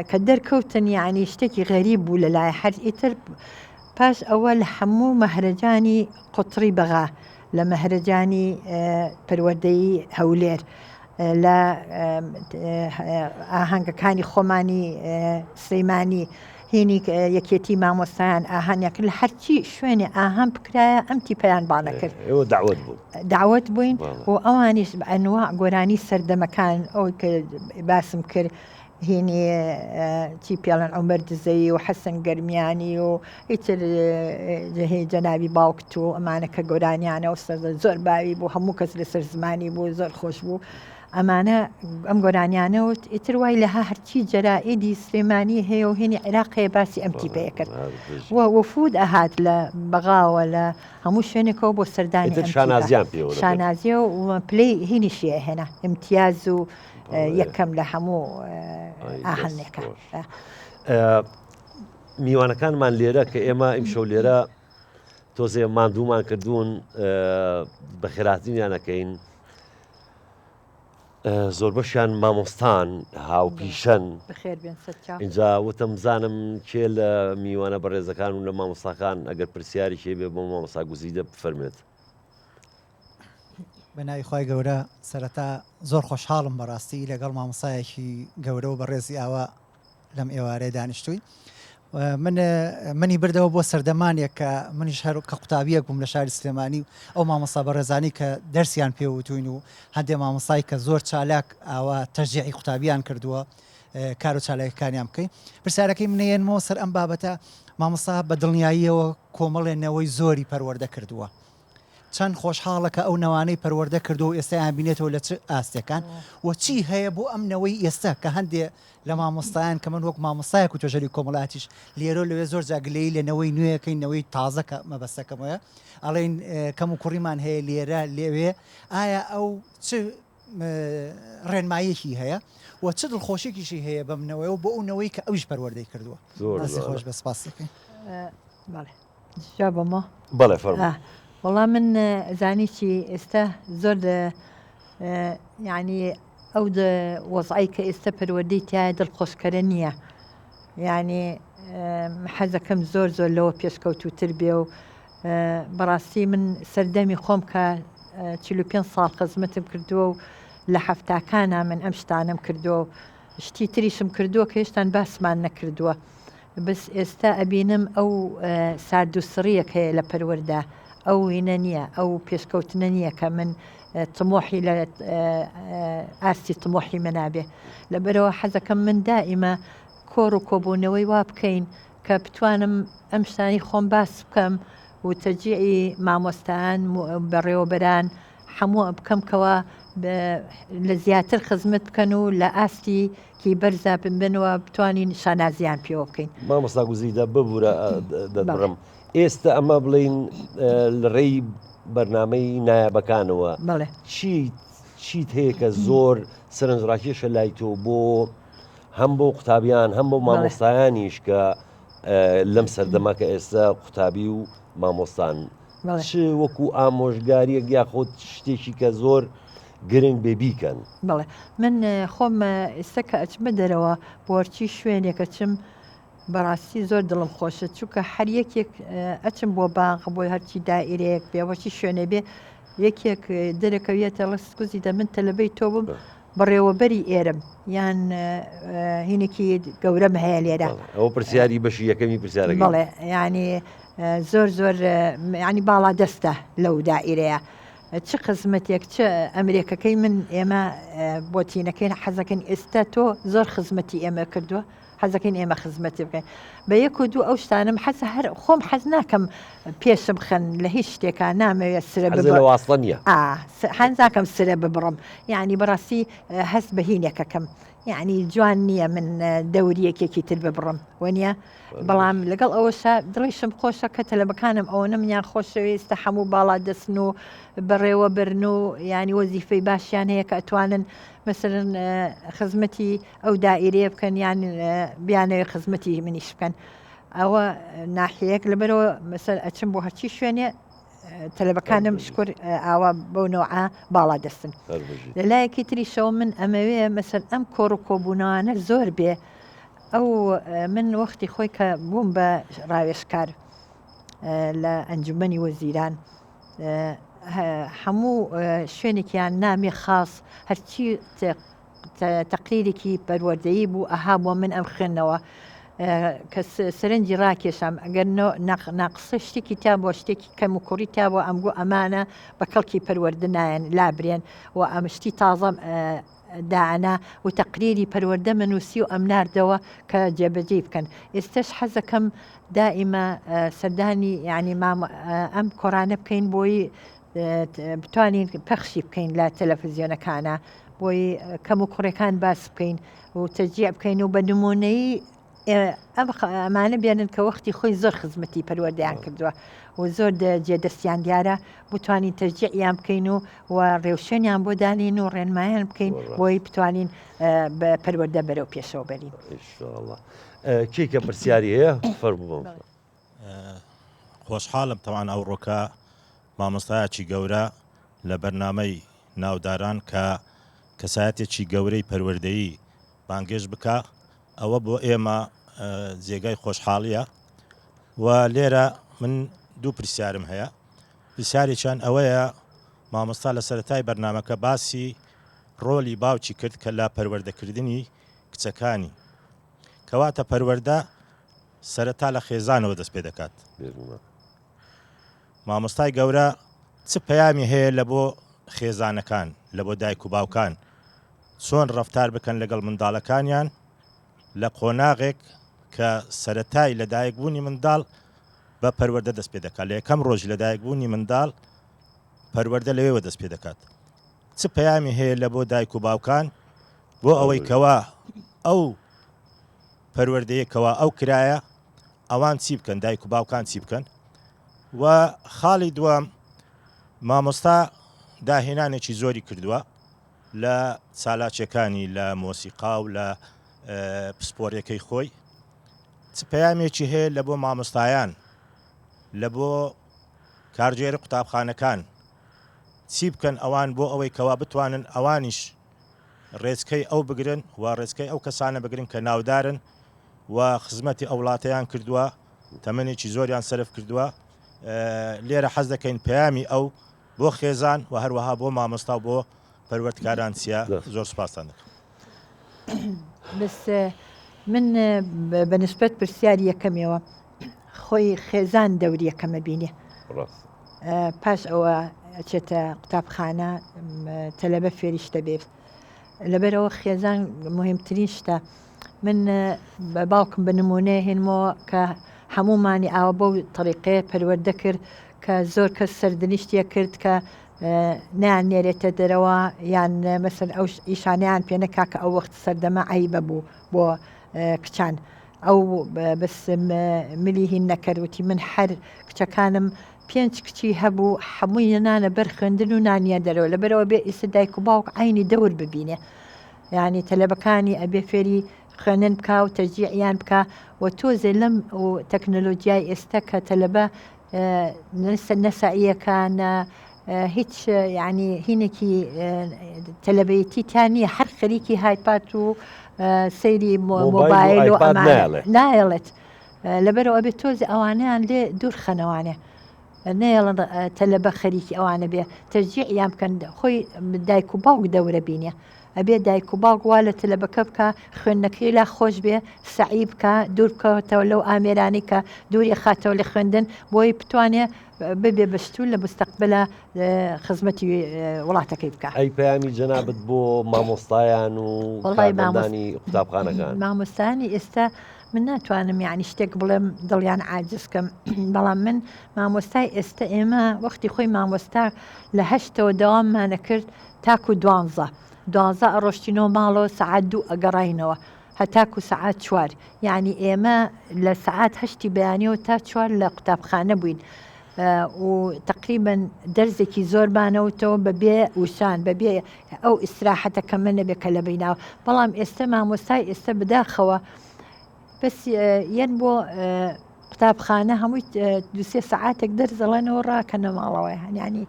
کە دەرکەوتن یعنی شتێکی غەریب بوو لە لای هەر ئیتر پاش ئەوە لە هەموو مەهرەجانی قوتری بەغا لە مەهرەجانی پەروەردەیی هەولێر لە ئاهەنگەکانی خۆمانی سلەیمانی هینی یەکێتی مامۆستایان ئاهانیەکە لە هەرچی شوێنێ ئاهەم بکرایە ئەم تیپەیان باڵە کرد داوت بووین و ئەوانیش ئەنواع گۆرانی سەردەمەکان ئەوی کە باسم کرد هینی چی پێڵەن عومەر دزەیی و حەسەن گەرمیانی و ئیتر جەنابی باوکت و ئەمانە کە گۆرانیانە و زۆر باوی بوو هەموو کەس لەسەر زمانی بوو زۆر خۆش بوو ئەمانە ئەم گۆرانیانەوت ئیتر وای لەها هەرچی جەرائیدی سلێمانی هەیە و هێنی عێراقەیە باسی ئەم تیپەیە کرد وەفود ئەهات لە بەغاوە لە هەموو شوێنێکەوە بۆ سەردانی شانازیە و پلەی هینیشیە هێنا امتیاز و یەکەم لە هەموو ئاهەنێکە میوانەکانمان لێرە کە ئێمە ئیمشەو لێرە تۆزێ ماندوومان کردوون بە خێراتینیانەکەین زۆر بەشیان مامۆستان هاوپیشەن اینجا وتم زانم کێ لە میوانە بەڕێزەکان و لە مامۆستاکان ئەگەر پرسیاری شێ بێ بۆ مامۆستا گوزیدە بفەرمێت بەناوی خۆی گەورە سەرەتا زۆر خۆشحاڵم بەڕاستی لەگەڵ مامۆسایەکی گەورە و بەڕێزی ئاوا لەم ئێوارەیە دانیشتووی منی بردەوە بۆ سەردەمانێک کە منیش هەر کە قوتابیەک بووم لە شاری سلێمانی ئەو مامۆستا بەڕێزانی کە دەرسیان پێوتوین و هەندێک مامۆسای کە زۆر چالاک ئاوا تەشجیعی قوتابیان کردووە کار و چالاکیەکانیان بکەین پرسیارەکەی منێنمەوە سەر ئەم بابەتە مامۆستا بە دڵنیاییەوە کۆمەڵێنەوەی زۆری پەروەردە کردووە چەند خۆشحاڵەکە ئەو نەوانەی پەروەردە کردو و ئێستایان بینێتەوە لە چ ئاستەکان و چی هەیە بۆ ئەم نەوەی ئێستا کە هەندێک لە مامۆستایان کە من وەک مامۆستایەک و تۆژەری کۆمەڵاتیش لێرە لەوێ زۆر جاگلەی لە نەوەی نوێەکەی نەوەی تازەکە مەبەستەکەمەیە ئەڵێن کەم و کوڕیمان هەیە لێرە لێوێ ئایا ئەو چ ڕێنمایەکی هەیە و چ دڵخۆشێکیشی هەیە بەمنەوەی و بۆ ئەو نەوەی کە ئەویش پەروەردەی کردووە خۆش بە سپاسەکەی بەمە بەڵێ فەرموو وەڵام من زانیی ئێستا زۆر ینی ئەو وەزعی کە ئێستا پەروەردەی تایە دڵخۆشکەرە نییە ینی حەزەکەم زۆر لەوە پێشکەوتوتر بێ و بەڕاستی من سەردەمی خۆم کە 45 ساڵ خزمەتم کردووە و لە هەفتاکانە من ئەم شتانم کردووە شتی تریشم کردووە کە هێشتان باسمان نەکردووە بەس ئێستا ئەبینم ئەو ساردوسڕیەک هەیە لە پەروەردە ئەو وینە نییە ئەو پێشکەوتنە نییە کە من تمۆحی لە ئاستی تمۆحی منابێ لەبەرەوە حەزەکەم من دائیمە کۆڕ و کۆبوونەوەی وا بکەین کە بتوانم ئەم شتانی خۆم باس بکەم و تەرجیعی مامۆستایان بەڕێوەبەران هەموو بکەمکەوە لە زیاتر خزمەت بکەن و لە ئاستی کی بەرزا بنەوە بتوانین شانازیان پێوە بکەین مامۆستا گوزیدە ببوورە دەبڕم ئێستا ئەمە بڵین لە ڕێی بەرنامەی نایابەکانەوە چیت هەیە کە زۆر سەرنجڕاکێشە لای تۆ بۆ هەم بۆ قوتابیان هەم بۆ مامۆستایانیش کە لەم سەردەما کە ئێستا قوتابی و مامۆستان چ وەکو ئامۆژگاریەک یاخۆت شتێکی کە زۆر گرنگ بێ بیکەن بەڵێ من خۆم ئێستا کە ئەچمە دەرەوە بۆرچی شوێنێکە چم بەڕاستی زۆر دڵم خۆشە چووکە هەر یەکێک ئەچم بۆ باغ بۆی هەرچی دائیرەیەک بێوەچی شوێنە بێ یەکێک دەرەکەویێتە لەسکوزی دە من تەلەبەی تۆ بم بەڕێوەبەری ئێرم یان هینێکی گەورەم هەیە لێرە ئەو پرسیاری بەشی یەکەمی پرسیارەکە بڵێ ینی زۆر ینی باڵا دەستە لەو دائیرەیە چ خزمەتێک چ ئەمریکەکەی من ئێمە بۆتینەکەین حەزەکەن ئێستا تۆ زۆر خزمەتی ئێمە کردووە حەزەکەین ئێمە خزمەتی بکەین بە یەک و دوو ئەو شتانم حەزە هەر خۆم حەز ناکەم پێشم خەن لە هیچ شتێکە نامەوێت سرە واسڵە نییە حەزاکەم سرە ببڕم یعنی بەڕاستی هەست بە هینێکەکەم یعنی جوان نییە من دەوریەکێکی تر ببڕم وەنیە بەڵام لەگەڵ ئەوەشە دڵیشم خۆشە کە تەلەبەکانم ئەوە نمیان خۆشەویستە هەموو باڵا دەستن و بەڕێوە برن و ینی وەزیفەی باشیان هەیە کە ئەتوانن مثلن خزمەتی ئەو دائیرەیە بکەن یان بیانەوەی خزمەتی منیش بکەن ئەوە ناحەیەک لەبەرەوە مەسەر ئەچم بۆ هەرچی شوێنێ تەلەبەکانم شکر ئاوا بۆ نەوعە باڵا دەستن هەربژی لە لایەکی تریشەوە من ئەمەوێ مەسەر ئەم کۆڕ و کۆبوونەوانە زۆر بێ ئەو من وەختی خۆی کە بووم بە ڕاوێشکار لە ئەنجومەنی وەزیران هەموو شوێنێکیان نامی خاص هەرچی تەقریرێکی پەروەردەیی بوو ئەها بۆ من ئەم خوێندنەوە کە سەرنجی ڕاکێشم ئەگەر ناقسە شتێکی تا بۆ شتێکی کەم و کوڕی تا بۆ ئەمگو ئەمانە بە کەڵکی پەروەردە نایەن لابرێن و ئەمشتی تازەم دانا و تەقریری پەروەردە منووسی و ئەم ناردەوە کە جێبەجێ بکەن ئێستش حەزەکەم دائیمە سەردانی ینی ئەم کۆرانە بکەین بۆی بتوانین پەخشی بکەین لە تەلەڤیزیۆنەکانە بۆی کەم و کوڕەکان باس بکەین و تەجیع بکەین و بە نمونەی ئەمانە بێنن کە وەختی خۆی زۆر خزمەتی پەروەردەیان کردووە و زۆر جێدەستیان دیارە بتوانین تەجیعیان بکەین و ڕێوشێنیان بۆ دانین و ڕێنمایان بکەین بۆی بتوانین بە پەروەردە بەرەو پێشەوە بەرین ئینشاءڵڵا کێکە پرسیاری هەیە فەرموو خۆشحاڵم تەوان ئەو ڕۆکە مامۆستایەکی گەورە لە بەرنامەی ناوداران کە کەسایەتێکی گەورەی پەروەردەیی بانگێش بکە ئەوە بۆ ئێمە جێگای خۆشحاڵیە و لێرە من دوو پرسیارم هەیە پرسیارێکیان ئەوەیە مامۆستا لە سەرەتای بەرنامەکە باسی ڕۆلی باوکی کرد کە لە پەروەردەکردنی کچەکانی کەواتە پەروەردە سەرەتا لە خێزانەوە دەست پێ دەکات مامۆستای گەورە چ پەیامی هەیە لە بۆ خێزانەکان لە بۆ دایک و باوکان چۆن ڕەفتار بکەن لەگەڵ منداڵەکانیان لە قۆناغێک کە سەرەتای لە دایکبوونی منداڵ بە پەروەردە دەست پێ دەکات لە یەکەم ڕۆژ لە دایکبوونی منداڵ پەروەردە لەوێوە دەست پێ دەکات چ پەیامی هەیە لە بۆ دایک و باوکان بۆ ئەوەی کەوا ئەو پەروەردەیەکەوە ئەو کرایە ئەوان چی بکەن دایک و باوکان چی بکەن و خاڵی دووەم مامۆستا داهێنانێکی زۆری کردووە لە چالاکیەکانی لە مۆسیقا و لە پسپۆرەکەی خۆی چ پەیامێکی هەیە لە بۆ مامۆستایان لە بۆ کارژێری قوتابخانەکان چی بکەن ئەوان بۆ ئەوەی کەوا بتوانن ئەوانیش ڕێچکەی ئەو بگرن و ڕێچکەی ئەو کەسانە بگرن کە ناودارن و خزمەتی ئەو وڵاتەیان کردووە تەمەنێکی زۆریان سەرف کردووە لێرە حەز دەکەین پەیامی ئەو بۆ خێزان و هەروەها بۆ مامۆستا و بۆ پەروەردەکاران چیە زۆر سوپاسان دەکەم بەس من بەنسبەت پرسیاری یەکەمەوە خۆی خێزان دەوری یەکەمە بینێ پاش ئەوە ئەچێتە قوتابخانە تەلەبە فێریشتە بێت لەبەرەوە خێزان مهمترین شتە من بە باوکم بە نمونەیە هێنمەوە کە هەمومانی ئاوە بەو طریقەیە پەروەردە کرد کە زۆر کەس سەردنیشتیە کرد کە نیان نێرێتە دەرەوە یان مەسەر ئەو ئیشانیان پێ نەکا کە ئەو وەخت سەردەما عیبە بوو بۆ کچان ئەو بەس ملی هین نەکەروتی من هەر کچەکانم 5 کچی هەبوو هەمووی نانە بەر خوێندن و نانیە دەرەوە لەبەرەوە بێ ئێستا دایک و باوک عینی دەور ببینێ یعنی تەلەبەکانی ئەبێ فێری خوێنن بکە و تەجیعیان بکە و تۆزێ لەم و تەکنۆلۆژیای ئێستا کە تەلەبە نەسائیەکانە هیچ ینی هینێکی تەلەبەتی تا نییە هەر خەریکی هایپات و سەیری مۆبایل و نایڵێت لەبەرەوە ئەبێ تۆزی ئەوانیان لێ دوور خەنەوانێ نێڵن تەلەبە خەریکی ئەوانە بێ تەرجیعیان بکەن خۆی دایک و باوک دەورە بینێ ئەبێ دایک و باوک وا لە تەلەبەکە بکە خوێندنەکەی لا خۆش بێ سعی بکە دوور بکەوتەوە لەو ئامێرانی کە دووری خاتەوە لە خوێندن بۆی بتوانێ ببێ بەشتون لە مستەقبلە خزمەتی وڵاتەکەی بکە ئەی پەیامی جەنابەت بۆ مامۆستایان و کارمەندانی قوتابخانەکان مامۆستانی ئێستا من ناتوانم یعنی شتێک بڵێم دڵیان عاجزکەم بەڵام من مامۆستای ئێستا ئێمە وەختی خۆی مامۆستا لە 8ەوە داواممانە کرد تاکو 12 ئەڕۆشتینەوە ماڵەوە سەعات 2 ئەگەڕاینەوە هەتاکو سەعات 4 یعنی ئێمە لە سەعات 8 بەیانیەوە تا 4 لە قوتابخانە بووین و تقریبا دەرزێکی زۆربانەوتەوە بەبێ وشان بەبێ ئەو ئیسراحەتەکە من نەبێ کە لە بیناوە بەڵام ئێستا مامۆستای ئێستا بداخەوە بەس یەن بۆ قوتابخانە هەمووی دوسێ سەعاتێک دەرزەڵێنەوە ڕاکەنە ماڵەوە يعني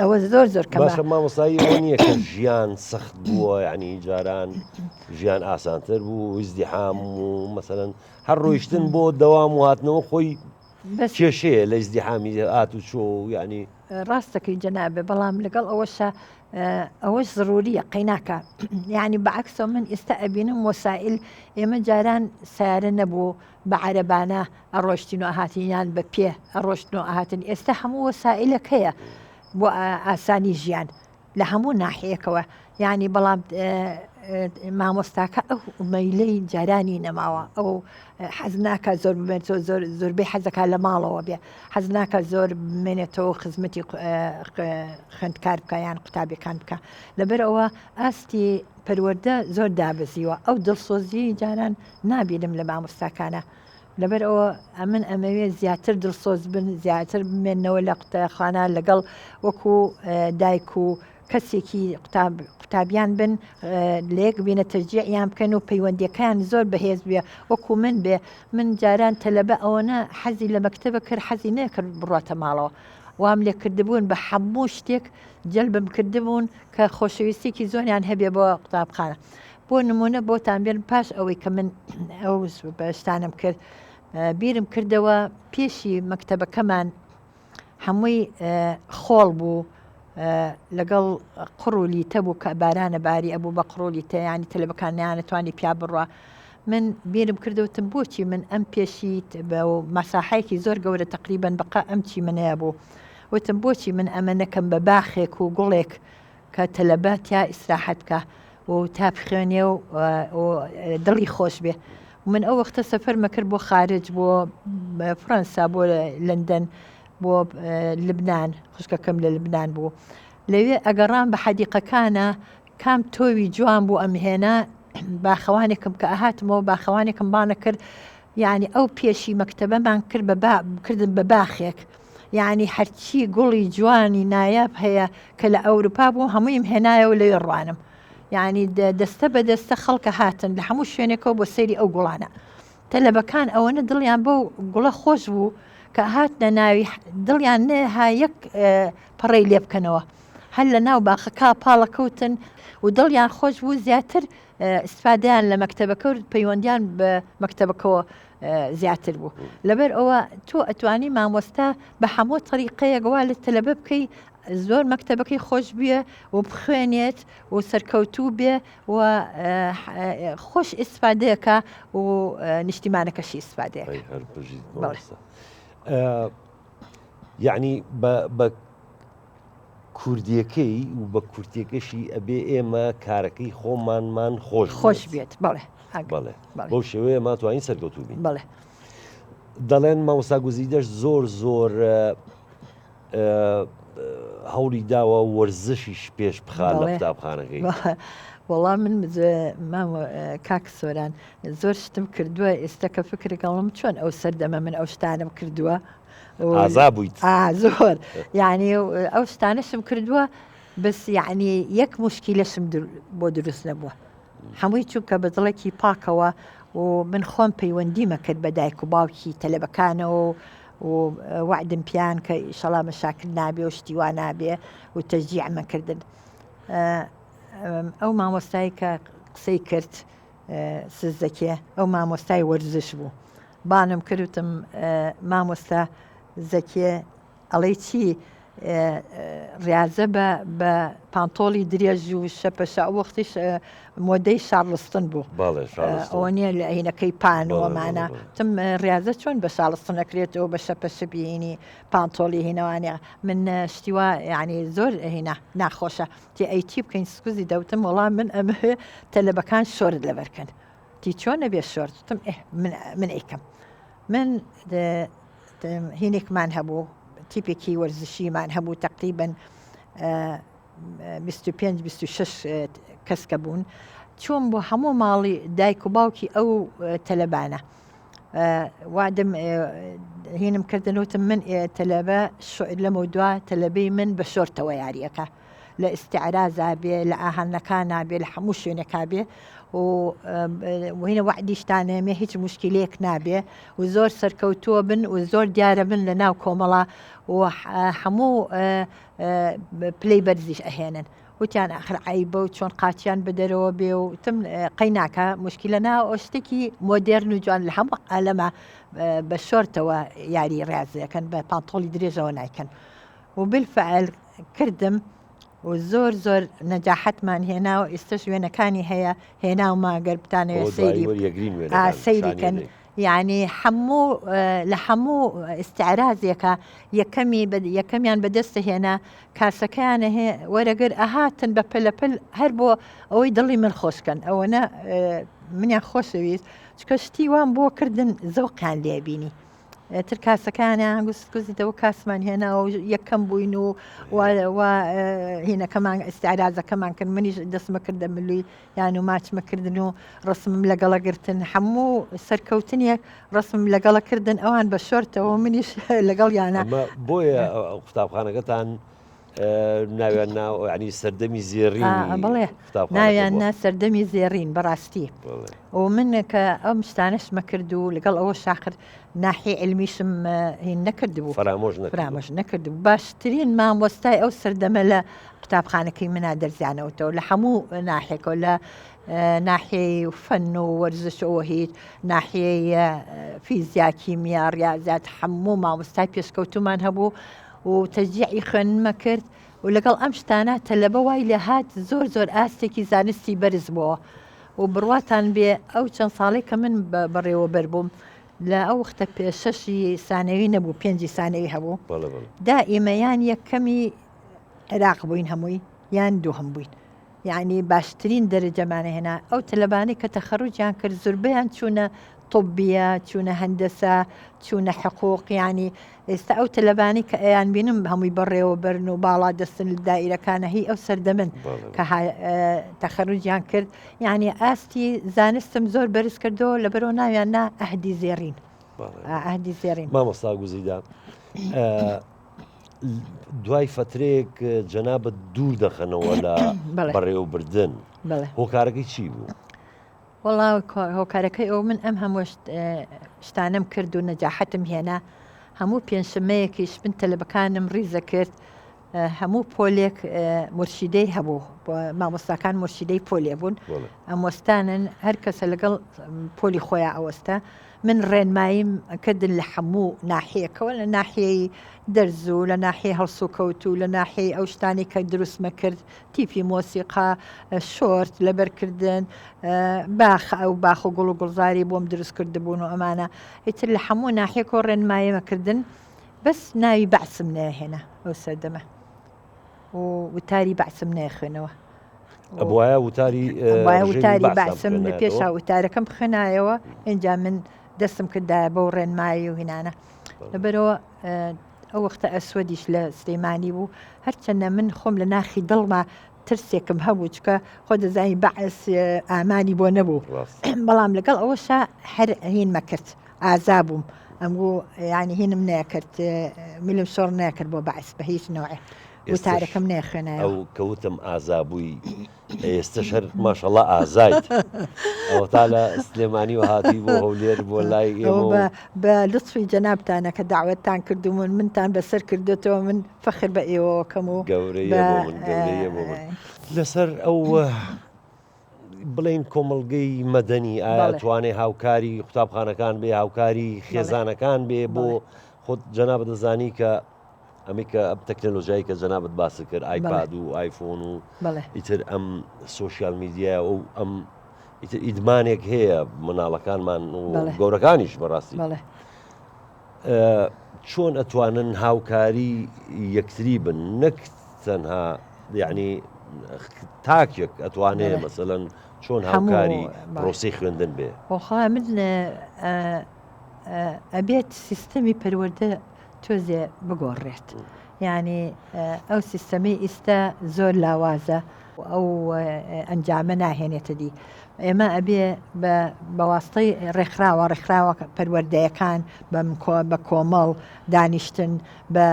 ئەوە زۆر کەمە. باشە مامۆستایی ئەوە نییە کە ژیان سەخت بووە یعنی جاران ژیان ئاسانتر بوو ئیزدیحام و مەسەرەن هەر ڕۆیشتن بۆ دەوام و هاتنەوە خۆی کێشەیە لە ئیزدیحامی هات و چۆ یعنی ڕاستەکەی جەنابێ بەڵام لەگەڵ ئەوەشە ئەوەش ضروریە قەیناکە یعنی بەعکسەوە من ئێستا ئەبینم وەسائل ئێمە جاران سیارە نەبوو بە عەرەبانە ئەڕۆشتین و ئاهاتینیان بە پێ ئەڕۆشتن و ئاهاتن ئێستا هەموو وەسائلێک هەیە بۆ ئاسانی ژیان لە هەموو ناحەیەکەوە یعنی بەڵام مامۆستاکە ئەو مەیلەی جارانی نەماوە ئەو حەزناکە زۆر بمێت زۆربەی حەزەکە لە ماڵەوە بێ حەزناکە زۆر بمێنێتەوە خزمەتی خوێندکار بکە یان قوتابیەکان بکە لەبەر ئەوە ئاستی پەروەردە زۆر دابەزیوە ئەو دڵسۆزی جاران نابینم لە مامۆستاکانە لەبەر ئەوە ئەمن ئەمەوێ زیاتر دڵسۆز بن زیاتر بمێنەوە لە قوتابخانە لەگەڵ وەکو دایک و کەسێکی قوتابیان بن لێک بینە تەرجیعیان بکەن و پەیوەندیەکان زۆر بەهێز بێ وەکو من بێ من جاران تەلەبە ئەوەنە حەزی لە مەکتەبە کرد حەزی نەکرد بڕاتە ماڵەوە وام لێ کردبوون بە هەموو شتێک جەلبم کردبوون کە خۆشەویستێکی زۆریان هەبێ بۆ قوتابخانە بۆ نمونە بۆتان بێن پاش ئەوەی کە من ئەو بەشتانم کرد بیرم کردەوە پێشی مەکتەبەکەمان هەمووی خۆڵ بوو لەگەڵ قڕولیتە بوو کە بارانە باری ئەبوو بە قڕولیتە ینی تەلەبەکان نیانەتوانی پیا بڕوە من بیرم کردەوتم بۆچی من ئەم پێشیت بە مەساحایەکی زۆر گەورە تقریبن بەقا ئەم چی منەیە بوو وتم بۆچی من ئەمە نەکەم بە باخێک و گوڵێک کە تەلەبات یا ئیسراحەت بکە و تا بخوێنێ و دڵی خۆش بێ من ئەو وەختە سەفەرمە کرد بۆ خارج بۆ فەرەنسا بۆ لەندەن بۆ لبنان خوشکەکەم لە لبنان بوو لەوێ ئەگەڕام بە حەدیقەکانە کام تۆوی جوان بوو ئەمهێنا باخەوانێکم کە ئاهاتمەوە باخەوانێکم بانە کرد یعنی ئەو پێشی مەکتەبەمان کرد کردن بە باخێک یعنی هەرچی گوڵی جوانی نایاب هەیە کە لە ئەوروپا بوو هەموویم هێنایەوە لەوێ ڕوانم یعنی دەستە بە دەستە خەڵکە هاتن لە هەموو شوێنێکەوە بۆ سەیری ئەو گوڵانە تەلەبەکان ئەوەنە دڵیان بۆ گوڵە خۆش بوو کە هاتنە ناوی دڵیان نەها یەک پەڕەی لێ بکەنەوە هەر لە ناو باخەکە پاڵەکەوتن و دڵیان خۆش بوو زیاتر ئیسفادەیان لە مەکتەبەکە و پەیوەندیان بە مەکتەبەکەەوە زیاتر بوو لەبەر ئەوە تۆ ئەتوانی مامۆستا بە هەموو طریقەیەکەوا لە تەلەبە بکەی زۆر مەکتەبەکەی خۆش بێ و بخوێنێت و سەرکەوتوو بێ و خۆش ئیسفادەیەکە و نیشتیمانەکەشی ئیسفادەیە یعنی بە کوردیەکەی و بە کورتیەکەشی ئەبێ ئێمە کارەکەی خۆمانمان خۆش بێت بەڵێ بەو شێوەیە ماتوانین سەرکەوتوو بین بڵێ دەڵێن مامۆستا گوزیدەش زۆر هەوڵی داوە وەرزشیش پێش بخات لە قوتابخانەکەی وەڵام من کاک سۆران زۆر شتم کردووە ئێستا کە فکرێکڵم چۆن ئەو سەردەمە من ئەو شتانم کردووە ئازا بوویت زۆر یعنی ئەو شتانەشم کردووە بەس یعنی یەک مشکیلەشم بۆ دروست نەبووە هەمووی چووکە بە دڵێکی پاکەوە و من خۆم پەیوەندیمە کرد بە دایک و باوکی تەلەبەکانەوە و وعدم پیان کە ئیشەڵا مەشاکل نابێ و شتیوان نابێ و تەشجیعمە کردن ئەو مامۆستایی کە قسەی کرد سزەکێ ئەو مامۆستای وەرزش بوو بانم کردوتم مامۆستا زەکێ ئەڵەی چی ریاضە بە پانتۆڵی درێژ و شەپەشە ئەو وەختیش مۆدەی شارلستن بوو ئەوە نییە لە عینەکەی پانەوەمانە تم ریاضە چۆن بە شارلستن نەکرێتەوە بە شەپەشە بینی پانتۆڵی هینەوانە من شتیوا یعنی زۆر هینە ناخۆشە تی ئەیتی بکەین سکوزی دەوتم وەڵام من ئەمە تەلەبەکان شۆرت لەبەرکەن تی چۆن نەبێ شۆرتم من ئەیکەم من هینێکمان هەبوو تیپێکی وەرزشیمان هەبوو تقریبن 25-26 کەسکە بوون چۆن بۆ هەموو ماڵی دایک و باوکی ئەو تەلەبانە وادم هینم کردنەوتم من تەلەبە لەمە دوا تەلەبەی من بە شۆرتەوە یاریەکە لە ئستیعرازا بێ لە ئاهەنەکانە بێ لە هەموو شوێنێکا بێ وهینە وعدیشتانێمێ هیچ مشکلەیەک نابێ و زۆر سەرکەوتووە بن و زۆر دیارە بن لە ناو کۆمەڵە و هەموو پلەی بەرزیش ئەهێنن وتیان ئاخر عیبە و چۆن قاچیان بدەرەوە بێ و تم قەیناکە مشکلە ناو ئەو شتێکی مۆدێرن و جوان لە هەموو عالەمە بە شۆرتەوە یاری ڕازەکەن بە پانتۆڵی درێژەوە نایکەن و بالفعل کردم و زۆر زۆر نەجاحەتمان هێنا و ئێستا شوێنەکانی هەیە هێنا و ماگەر بتانەوە سەیریکەن یعنی هەموو لە هەموو ئستیعرازێکە یەکەمیان بەدەستە هێنا کاسەکەیانە هەیە وەرەگەر ئەهاتن بە پلەپل هەر بۆ ئەوەی دڵی من خۆشکەن ئەوەنە منیان خۆشەویست چکە شتی وان بۆ کردن زەوقیان لێبینی تر کاسەکانیان گوزیتەوە کاسمان هێنا و یەکەم بووین و هینەکەمان ئستیعرازەکەمان کرد منیش دەستمە کردە ملووی یان و ماچمەکردن و ڕسمم لەگەڵەگرتن هەموو سەرکەوتنیەک ڕسمم لەگەڵەکردن ئەوان بە شۆرتەوە منیش لەگەڵ یانە بۆیە قوتابخانەکەتان ناویان ینی سەردەمی زێڕین بڵێ ناویان نا سەردەمی زێڕین بەڕاستی و من کە ئەم شتانەشمە کرد و لەگەڵ ئەوە شاخر ناحی علمیشم هین نەکردبوو فرامۆژ نەکردبوو باشترین مامۆستای ئەو سەردەمە لە قوتابخانەکەی منا دەرزیانەوەتەوە لە هەموو ناحێکەوە لە ناحیەی فەن و وەرزشەوە هیچ ناحیەی فیزیا کیمیا ڕاضیات هەموو مامۆستای پێشکەوتومان هەبوو و تەشجیعی خوێنمە کرد و لەگەڵ ئەم شتانە تەلەبە وای لە هات زۆر زۆر ئاستێکی زانستی بەرز بووە و بڕواتان بێ ئەو چەند ساڵێک کە من بەڕێوە بەربووم لە ئەو وختە پێشەشی سانەوی نەبوو 5 سانەوی هەبوو دائیمەیان یەکەمی عێراق بووین هەمووی یان دووهم بووین یعنی باشترین دەرەجەمانە هێنا ئەو تەلەبانەی کە تەخەڕوجیان کرد زۆربەیان چوونە طبیە چوونە هەندەسە چوونە حقوق ینی ئێستا ئەو تەلەبانی کە ئەیان بینم هەمووی بەڕێوە بەرن و باڵا دەستن لە دائیرەکانە هی ئەو سەردەمن کە تەخەڕوجیان کرد یعنی ئاستی زانستم زۆر بەرز کردەوە لەبەرەوە ناویان نا ئەهدی زێڕین ئەهدی زێڕین مامۆستا گوزیدا دوای فترێک جەنابەت دوور دەخەنەوە لە بەڕێوەبردن هۆکارەکەی چی بوو؟ وەڵا هۆکارەکەی ئەو من ئەم هەموو شتانم کرد و نەجاحەتم هێنا هەموو پێنجشەمەیەکیش من تەلەبەکانم ڕیزە کرد هەموو پۆلێک مرشیدەی هەبوو مامۆستاکان مرشیدەی پۆلێ بوون ئەم وەستانن هەر کەسە لەگەڵ پۆلی خۆیان ئەوەستە من ڕێنماییم کردن لە هەموو ناحەیەکەوە لە ناحیەی دەرز و لە ناحیە هەڵسوکەوت و لە ناحیەی ئەو شتانی کە دروستمە کرد تیپی مۆسیقا شۆرت لەبەرکردن باخ ئەو باخ و گوڵ و گوڵزاری بۆم دروست کردبوون و ئەمانە ئیتر لە هەموو ناحیەکەوە ڕێنماییمەکردن بەس ناوی بەعسم نەهێنا ئەو سەردەمە وتاری بەعسم نەخوێنەوە ئەبواە وتاری بەعسم لە پێشا وتارەکەم بخێنایەوە ئینجا من دەستم کردایە بەو ڕێنمایی و هینانە لەبەرەوە ئەو وەختە ئەسوەدیش لە سلەیمانی بوو هەرچەندە من خۆم لە ناخی دڵما ترسێکم هەبوو چکە خۆ دەزانی بەعس ئامانی بۆ نەبوو بەڵام لەگەڵ ئەوەشە هەر هینمە کرد ئازا بووم ئەمگو ینی هینم نەکرد میلم شۆڕ نەکرد بۆ بەعس بە هیچ نوعێ وتارەکەم نێخوێنایە ئەو کەوتم ئازابووی ئێستش هەر ماشەڵڵا ئازایت ئەو تا لە سلێمانی و هاتی بۆ هەولێر بۆ لای ئێمە بە لطفی جەنابتانە کە داوەتتان کردومون منتان بەسەر کردێتەوە من فەخر بە ئێوەکەم و گەورەیە بۆ من لەسەر ئەو بڵین کۆمەڵگەی مەدەنی ئایا توانێ هاوکاری قوتابخانەکان بێ هاوکاری خێزانەکان بێ بۆ خۆت جەنابەت دەزانی کە ئەمیکە ئەم تەکنۆلۆژیایی کە جەنابەت باسی کرد ئایپاد و ئایفۆن و ئیتر ئەم سۆشیال میدیە و ئەم ئیتر ئیدمانێک هەیە مناڵەکانمان و گەورەکانیش بەڕاستی چۆن ئەتوانن هاوکاری یەکتری بن نەک تەنها یعنی تاکێک ئەتوانێت مەسەلەن چۆن هاوکاری پرۆسی خوێندن بێ خۆخوا من ئەبێت سیستەمی پەروەردە تۆزێ بگۆڕێت ینی ئەو سیستەمی ئیستا زۆر لاوازە ئەو ئەنجامە ناهێنێتە دی ئێمە ئەبێ بەواستەی ڕێکخراوە پەروەردەیەکان بە کۆمەڵ دانیشتن بە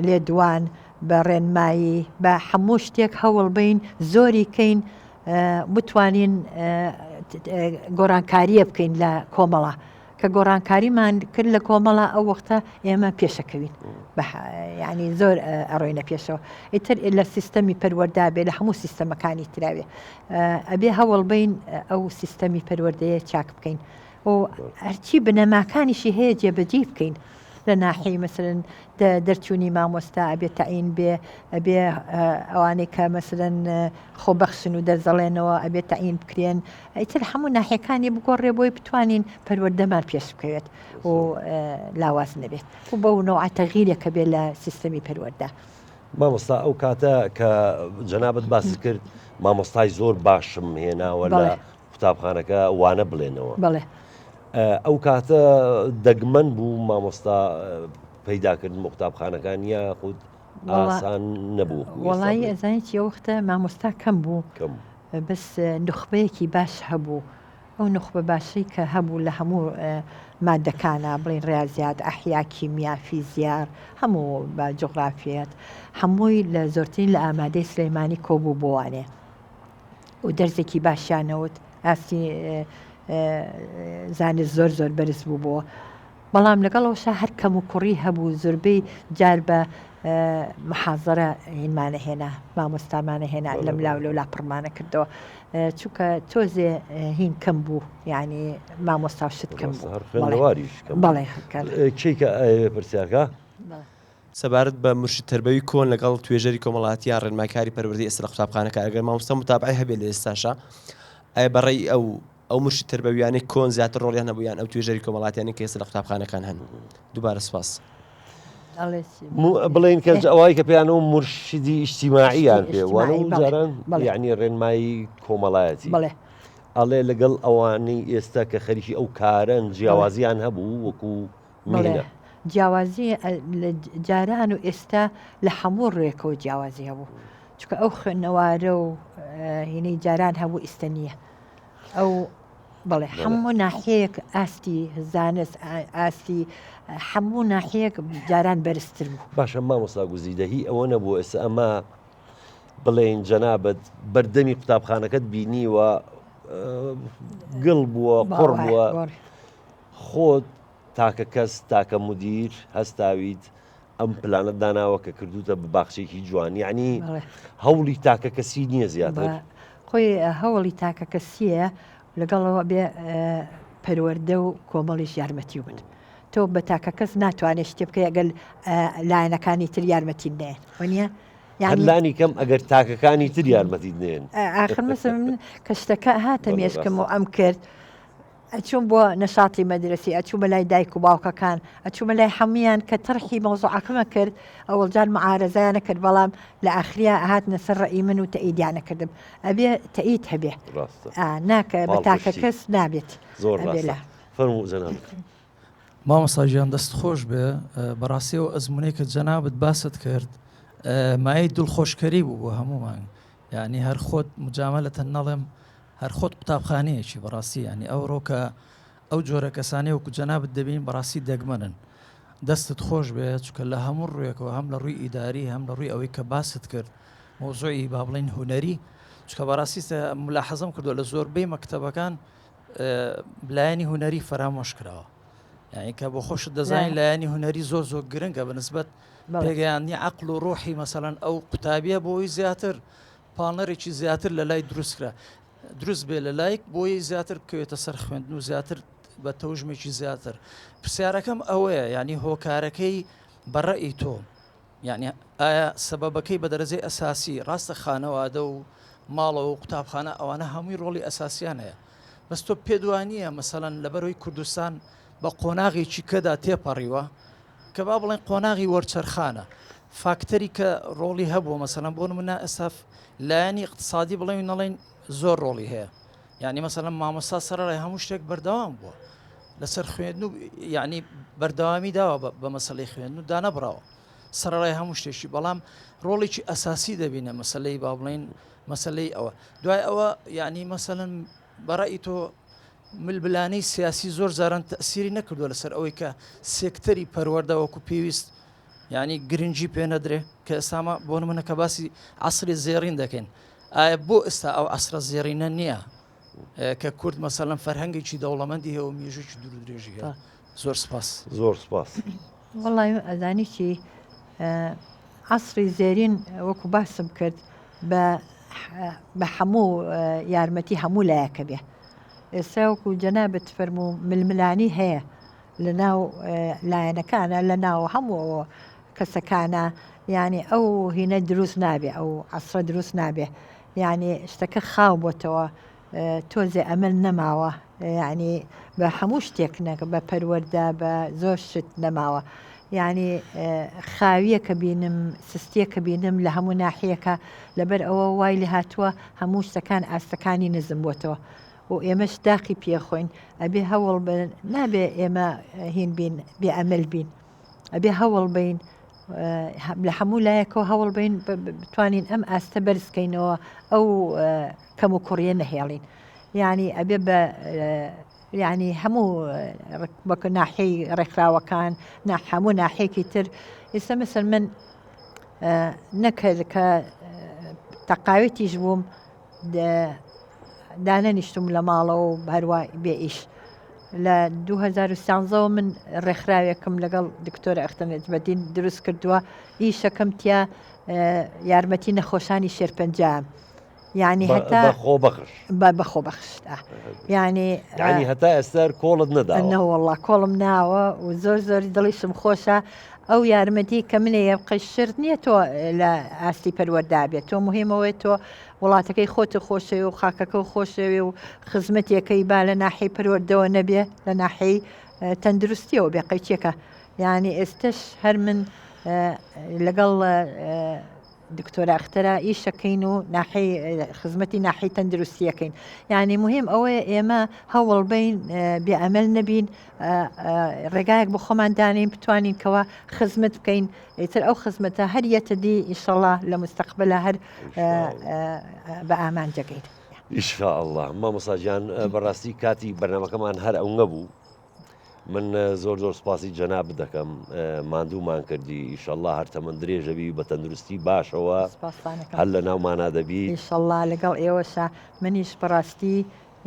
لێدوان بە ڕێنمایی بە هەموو شتێک هەوڵ بین زۆری کەین بتوانین گۆڕانکاریە بکەین لە کۆمەڵە کە گۆڕانکاریمان کرد لە کۆمەڵە ئەو وەختە ئێمە پێشەکەوین ینی زۆر ئەڕۆینە پێشەوە ئیتر لە سیستەمی پەروەردا بێ لە هەموو سیستەمەکانی تراوێ ئەبێ هەوڵ بین ئەو سیستەمی پەروەردەیە چاک بکەین و هەرچی بنەماکانیشی هەیە جێبەجێ بکەین لە ناحی مەسەرەن دەرچوونی مامۆستا ئەبێ تەعین بێ ئەبێ ئەوانەی کە مەسەرەن خۆبەخشن و دەرزەڵێنەوە ئەبێ تەعین بکرێن ئیتر هەموو ناحیەکانی بگۆڕێ بۆی بتوانین پەروەردەمان پێش بکەوێت و لاواز نەبێت و بەو نەوع تەغییرێکە بێت لە سیستەمی پەروەردە. مامۆستا ئەو کاتە کە جەنابەت باسی کرد مامۆستای زۆر باشم هێناوە لە قوتابخانەکە وانە بڵێنەوە. بڵێ ئەو کاتە دەگمەن بوو مامۆستا پەیداکردن بۆ قوتابخانەکان یا خود ئاسان نەبوو. وەڵایی ئەزانیت وەختە مامۆستا کەم بوو بەس نخبەیەکی باش هەبوو ئەو نخبە باشەی کە هەبوو لە هەموو مادەکانە بڵین ڕاضیات ئەحیا کیمیا فیزیار هەموو بە جغرافیات هەمووی لە زۆرترین لە ئامادەی سلەیمانی کۆبوو بۆوانێ و دەرزێکی باشیانەوت ئاستی زانست زۆر زۆر بەرز بوو بۆ بەڵام لەگەڵەوەشە هەر کەم و کوڕی هەبوو زۆربەی جار بە محازەرە هینمانە هێنا مامۆستامانە هێنا لەم لاو لەو لاپڕمانە کردەوە چونکە تۆزێ هین کەم بوو ینی مامۆستا شت کەم بوو بەڵێ کێکە پرسیارکە سەبارەت بە مرشد تربەوی کۆن لەگەڵ توێژەری کۆمەڵاتی یا ڕێنمایکاری پەروەردەی ئێستا لە قوتابخانەکە ئەگەر مامۆستا متابعی هەبێت لە ئێستاشە ئایا بەڕێی ئەو مرشد تربەویانەی کۆن زیاتر ڕۆڵیان هەبوویان ئەو توێژەری کۆمەڵاتیانی کە ئێستا لە قوتابخانەکان هەن دووبارە سپاس. بڵێن کە ئەوەی کە پێیانەوە مرشدی ئیجتیماعیان پێوانە جاران یعنی ڕێنمایی کۆمەڵایەتی ئەڵێ لەگەڵ ئەوانەی ئێستا کە خەریکی ئەو کارن جیاوازیان هەبوو وەکو مینە جیاوازی لە جاران و ئێستا لە هەموو ڕێکەوە جیاوازی هەبوو چکە ئەو خوێندنەوارە و هینەی جاران هەبوو ئێستا نییە ئەو بڵێ هەموو ناحەیەک ئاستی زانست ئاستی هەموو ناحەیەک جاران بەرزتر بوو. باشە مامۆستا گوزیدەهی ئەوە نەبوو ئێستا ئەمە بڵێن جەنابەت بەردەمی قوتابخانەکەت بینیوە گڵ بووە قڕ بووە خۆت تاکە کەس تاکە مدیر هەستاویت ئەم پلانە داناوە کە کردوتە بە باخچێکی جوانی ینی هەوڵی تاکە کەسی نییە زیاتر خۆی هەوڵی تاکە کەسیە لەگەڵەوە بێ پەروەردە و کۆمەڵیش یارمەتی بن تۆ بە تاکە کەس ناتوانێت شتێ بکە ئەگەل لایەنەکانی تر یارمەتی نێن وەنیە لانی کەم ئەگەر تاکەکانی تر یارمەتی نێن ئاخر مەسە من کە شتەکە هاتە مێشکم و ئەم کرد ئەچوون بۆ نەشاتی مەدرسی ئەچوومە لای دایک و باوکەکان ئەچوومە لای هەمویان کە تەرخی مەوزوعەکەمە کرد ئەوەڵجان معارەزایانە کرد بەڵام لە ئاخریا هاتنە سەر ڕێی من و تەئیدیانە کردم ئەبێ تەئید هەبێ ناکە بە تاکە کەس نابێت زۆر فەرموو جەناب. مامۆستا گیان دەست خۆش بێ بەڕاستیەوە ئەزمونەی کە جەنابەت باست کرد مایەی دڵخۆشکەری بوو بۆ هەمومان یعنی هەر خۆت مجامەلەتە نەڵێم هەر خۆت قوتابخانەیەکی بەڕاستی ینی ئەو ڕۆکە ئەو جۆرە کەسانەی وەکو جەنابەت دەبین بەڕاستی دەگمەنن دەستت خۆش بێت چکە لە هەموو ڕوویەکەوە هەم لە ڕووی ئیداری هەم لە ڕووی ئەوەی کە باست کرد مۆزوعی با بڵین هونەری چکە بەڕاستیستە ملاحەزەم کردو لە زۆربەی مەکتەبەکان لایەنی هونەری فەرامۆش کراوە یعنی کە بۆ خۆشت دەزانین لایەنی هونەری زۆر زۆر گرنگە بەنسبەت پێگەیانی عەقڵ و ڕۆحی مەسەڵەن ئەو قوتابیە بۆی زیاتر پاڵنەرێکی زیاتر لە لای دروستکرا دروست بێ لە لایک بۆی زیاتر بکەوێتە سەر خوێندن و زیاتر بە تەوژمێکی زیاتر پرسیارەکەم ئەوەیە ینی هۆکارەکەی بەڕێی تۆ یعنی ئایا سەبەبەکەی بە دەرەجەی ئەساسی ڕاستە خانەوادە و ماڵەوە و قوتابخانە ئەوانە هەمووی ڕۆڵی ئەساسیان هەیە بەس تۆ پێدوانیە مەسەڵەن لەبەرەوەی کوردستان بە قۆناغێکی کەدا تێپەڕیوە کە با بڵێن قۆناغی وەرچەرخانە فاکتەری کە ڕۆڵی هەبووە مەسەڵەن بۆ نمونە ئەساف لایەنی اقتصادی بڵێن نەڵێن زۆر ڕۆڵی هەیە یعنی مەسەڵەن مامۆستا سەرەڕای هەموو شتێک بەردەوام بووە لەسەر خوێندن و یعنی بەردەوامی داوە بە مەسەلەی خوێندن و دانەبراوە سەرەڕای هەموو شتێکی بەڵام ڕۆڵێکی ئەساسی دەبینە مەسەلەی با بڵێن مەسەلەی ئەوە دوای ئەوە یعنی مەسەڵەن بەڕێی تۆ ملبلانەی سیاسی زۆر زاران تەسیری نەکردووە لەسەر ئەوەی کە سێکتەری پەروەردە وەکو پێویست یعنی گرنگجی پێ نەدرێ کە ئێستامە بۆ منە کە باسی عسری زێڕین دەکەین ئایا بۆ ئێستا ئەو عسرە زێڕینە نییە کە کورد مەسەلەن فەرهەنگێکی دەوڵەمەندی هەیە و مێژوکی دوور درێژی هەیە زۆر سپاس زۆر سپاس وڵی ئەزانیی عسری زێرین وەکو باسم کرد بە هەموو یارمەتی هەموو لایەکە بێ ئێستا وەکو جەنابەت فەرموو ململانی هەیە لە ناو لایەنەکانە لە ناو هەموو کەسەکانە ینی ئەو هینە دروست نابێ ئەو عسرە دروست نابێ ینی شتەکە خاو بۆتەوە تۆزێ ئەمل نەماوە ینی بە هەموو شتێک نەکە بە پەروەەردە بە زۆر شت نەماوە ینی خاویە کە بینم سستیە کە بینم لە هەموو ناحیەکە لەبەر ئەوە وای لە هاتووە هەموو شتەکان ئاستەکانی نزم بۆتەوە و ئێمەش داقی پێخۆین ئەبێ هەوڵ نابێ ئێمە هین بین بێ ئەمل بین ئەبێ هەوڵ بین لە هەموو لایەکەوە هەوڵ بین بتوانین ئەم ئاستە بەرزکەینەوە ئەو کەم و کوڕیە نەهێڵین ینی ئەبێ بە ینی هەموو بەکە ناحەی ڕێکخراوەکان هەموو ناحەیەکی تر ئێستا مەسەر من نەکرد کە تەقاوێتیش بووم دانەنیشتم لە ماڵەوە و هەروە بێ ئیش لە 2013 من ڕێکخراوێکم لەگەڵ دکتۆرە ئەختەنێت بەدین دروست کردووە ئیشەکەم تیا یارمەتی نەخۆشانی شێرپەنجام ینی هەتا بەخۆ بەخشت ینی هەتا ئێستەر کۆڵت نەوەڵا کۆڵم ناوە و زۆر زۆری دڵیشم خۆشە ئەو یارمەتی کە منەیە قەشرد نییە تۆ لە ئاستی پەروەەردا بێت تۆ مهمەوەی تۆ وڵاتەکەی خۆتە خۆشەوی و خاکەکە و خۆشەوی و خزمەتێکەکەی با لە ناحەی پەروەەردەوە نەبێ لە ناحەی تەندروستیەوە بێ قەیچێکە ینی ئێستش هەر من لەگەڵ دکتۆرە ئەختەرە ئیشەکەین و ناحەی خزمەتی ناحەی تەندروستیەکەین ینی مهم ئەوەیە ئێمە هەوڵ بین بێ ئەمەل نەبین ڕێگایەک بۆ خۆماندانین بتوانین کەەوە خزمەت بکەین ئیتر ئەو خزمەتە هەر یەتەدی ئیشەڵا لە مستەقبلە هەر بە ئامانجەکەین ئیشاءله مامۆساجیان بەڕاستی کاتی بەرنامەکەمان هەر ئەو نەبوو من زۆر زۆر سپاسی جەناب دەکەم ماندوومان کردی ئیشەڵله هەر تەمەند درێژەبی بە تەندروستی باشەوە هەر لە ناومانە دەبی ئیشەڵله لەگەڵ ئێوەشە منیش بەڕاستی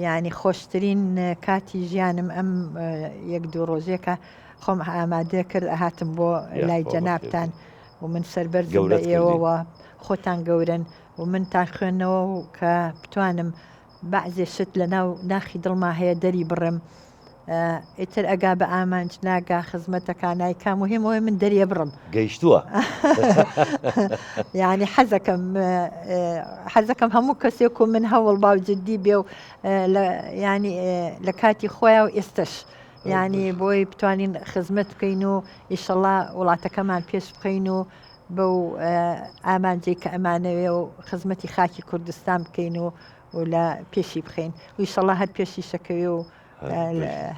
ینی خۆشترین کاتی ژیانم ئەم یەک دوو ڕۆژێکە خۆم ئامادە کرد ئەهاتم بۆ لای جەنابتان و من سەربەرزم بە ئێوەوە خۆتان گەورن و منتان خوێندنەوە و کە بتوانم بەعزێ شت لە ناو ناخی دڵما هەیە دەری بڕم ئیتر ئەگا بە ئامانج ناگا خزمەتەکانای کا مهمەوەی من دەریە بڕم گەیشتووە ینی حەزەکەم هەموو کەسێک و من هەوڵ باوجددی بێ و ینی لە کاتی خۆیان و ئێستش ینی بۆی بتوانین خزمەت بکەین و ئیشەڵا وڵاتەکەمان پێش بکەین و بەو ئامانجێک کە ئەمانەوێ و خزمەتی خاکی کوردستان بکەین و لە پێشی بخەین و ئیشەڵا هەر پێشی شەکەوێ و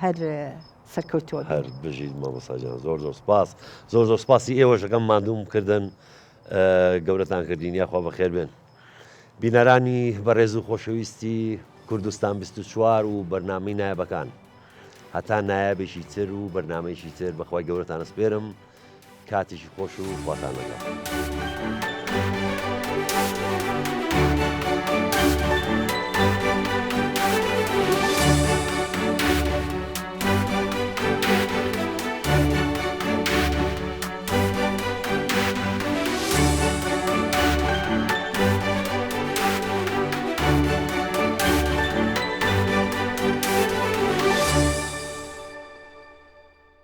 هەر سەرکەوتووە هەر بژیت مامۆساجان زۆر زۆر سپاس زۆر زۆر سپاسی ئێوەشەکەم مادووم کردن گەورەتان کردین یاخوا بەخێر بێن بینەرانی بەڕێز و خۆشەویستی کوردستان 24 و بەرنامەی نایەبەکان هەتا نایابێکی تر و بەرنامەیەکی تر بەخوای گەورەتان ئەسپێرم کاتێکی خۆش و خواتان لەگەڵ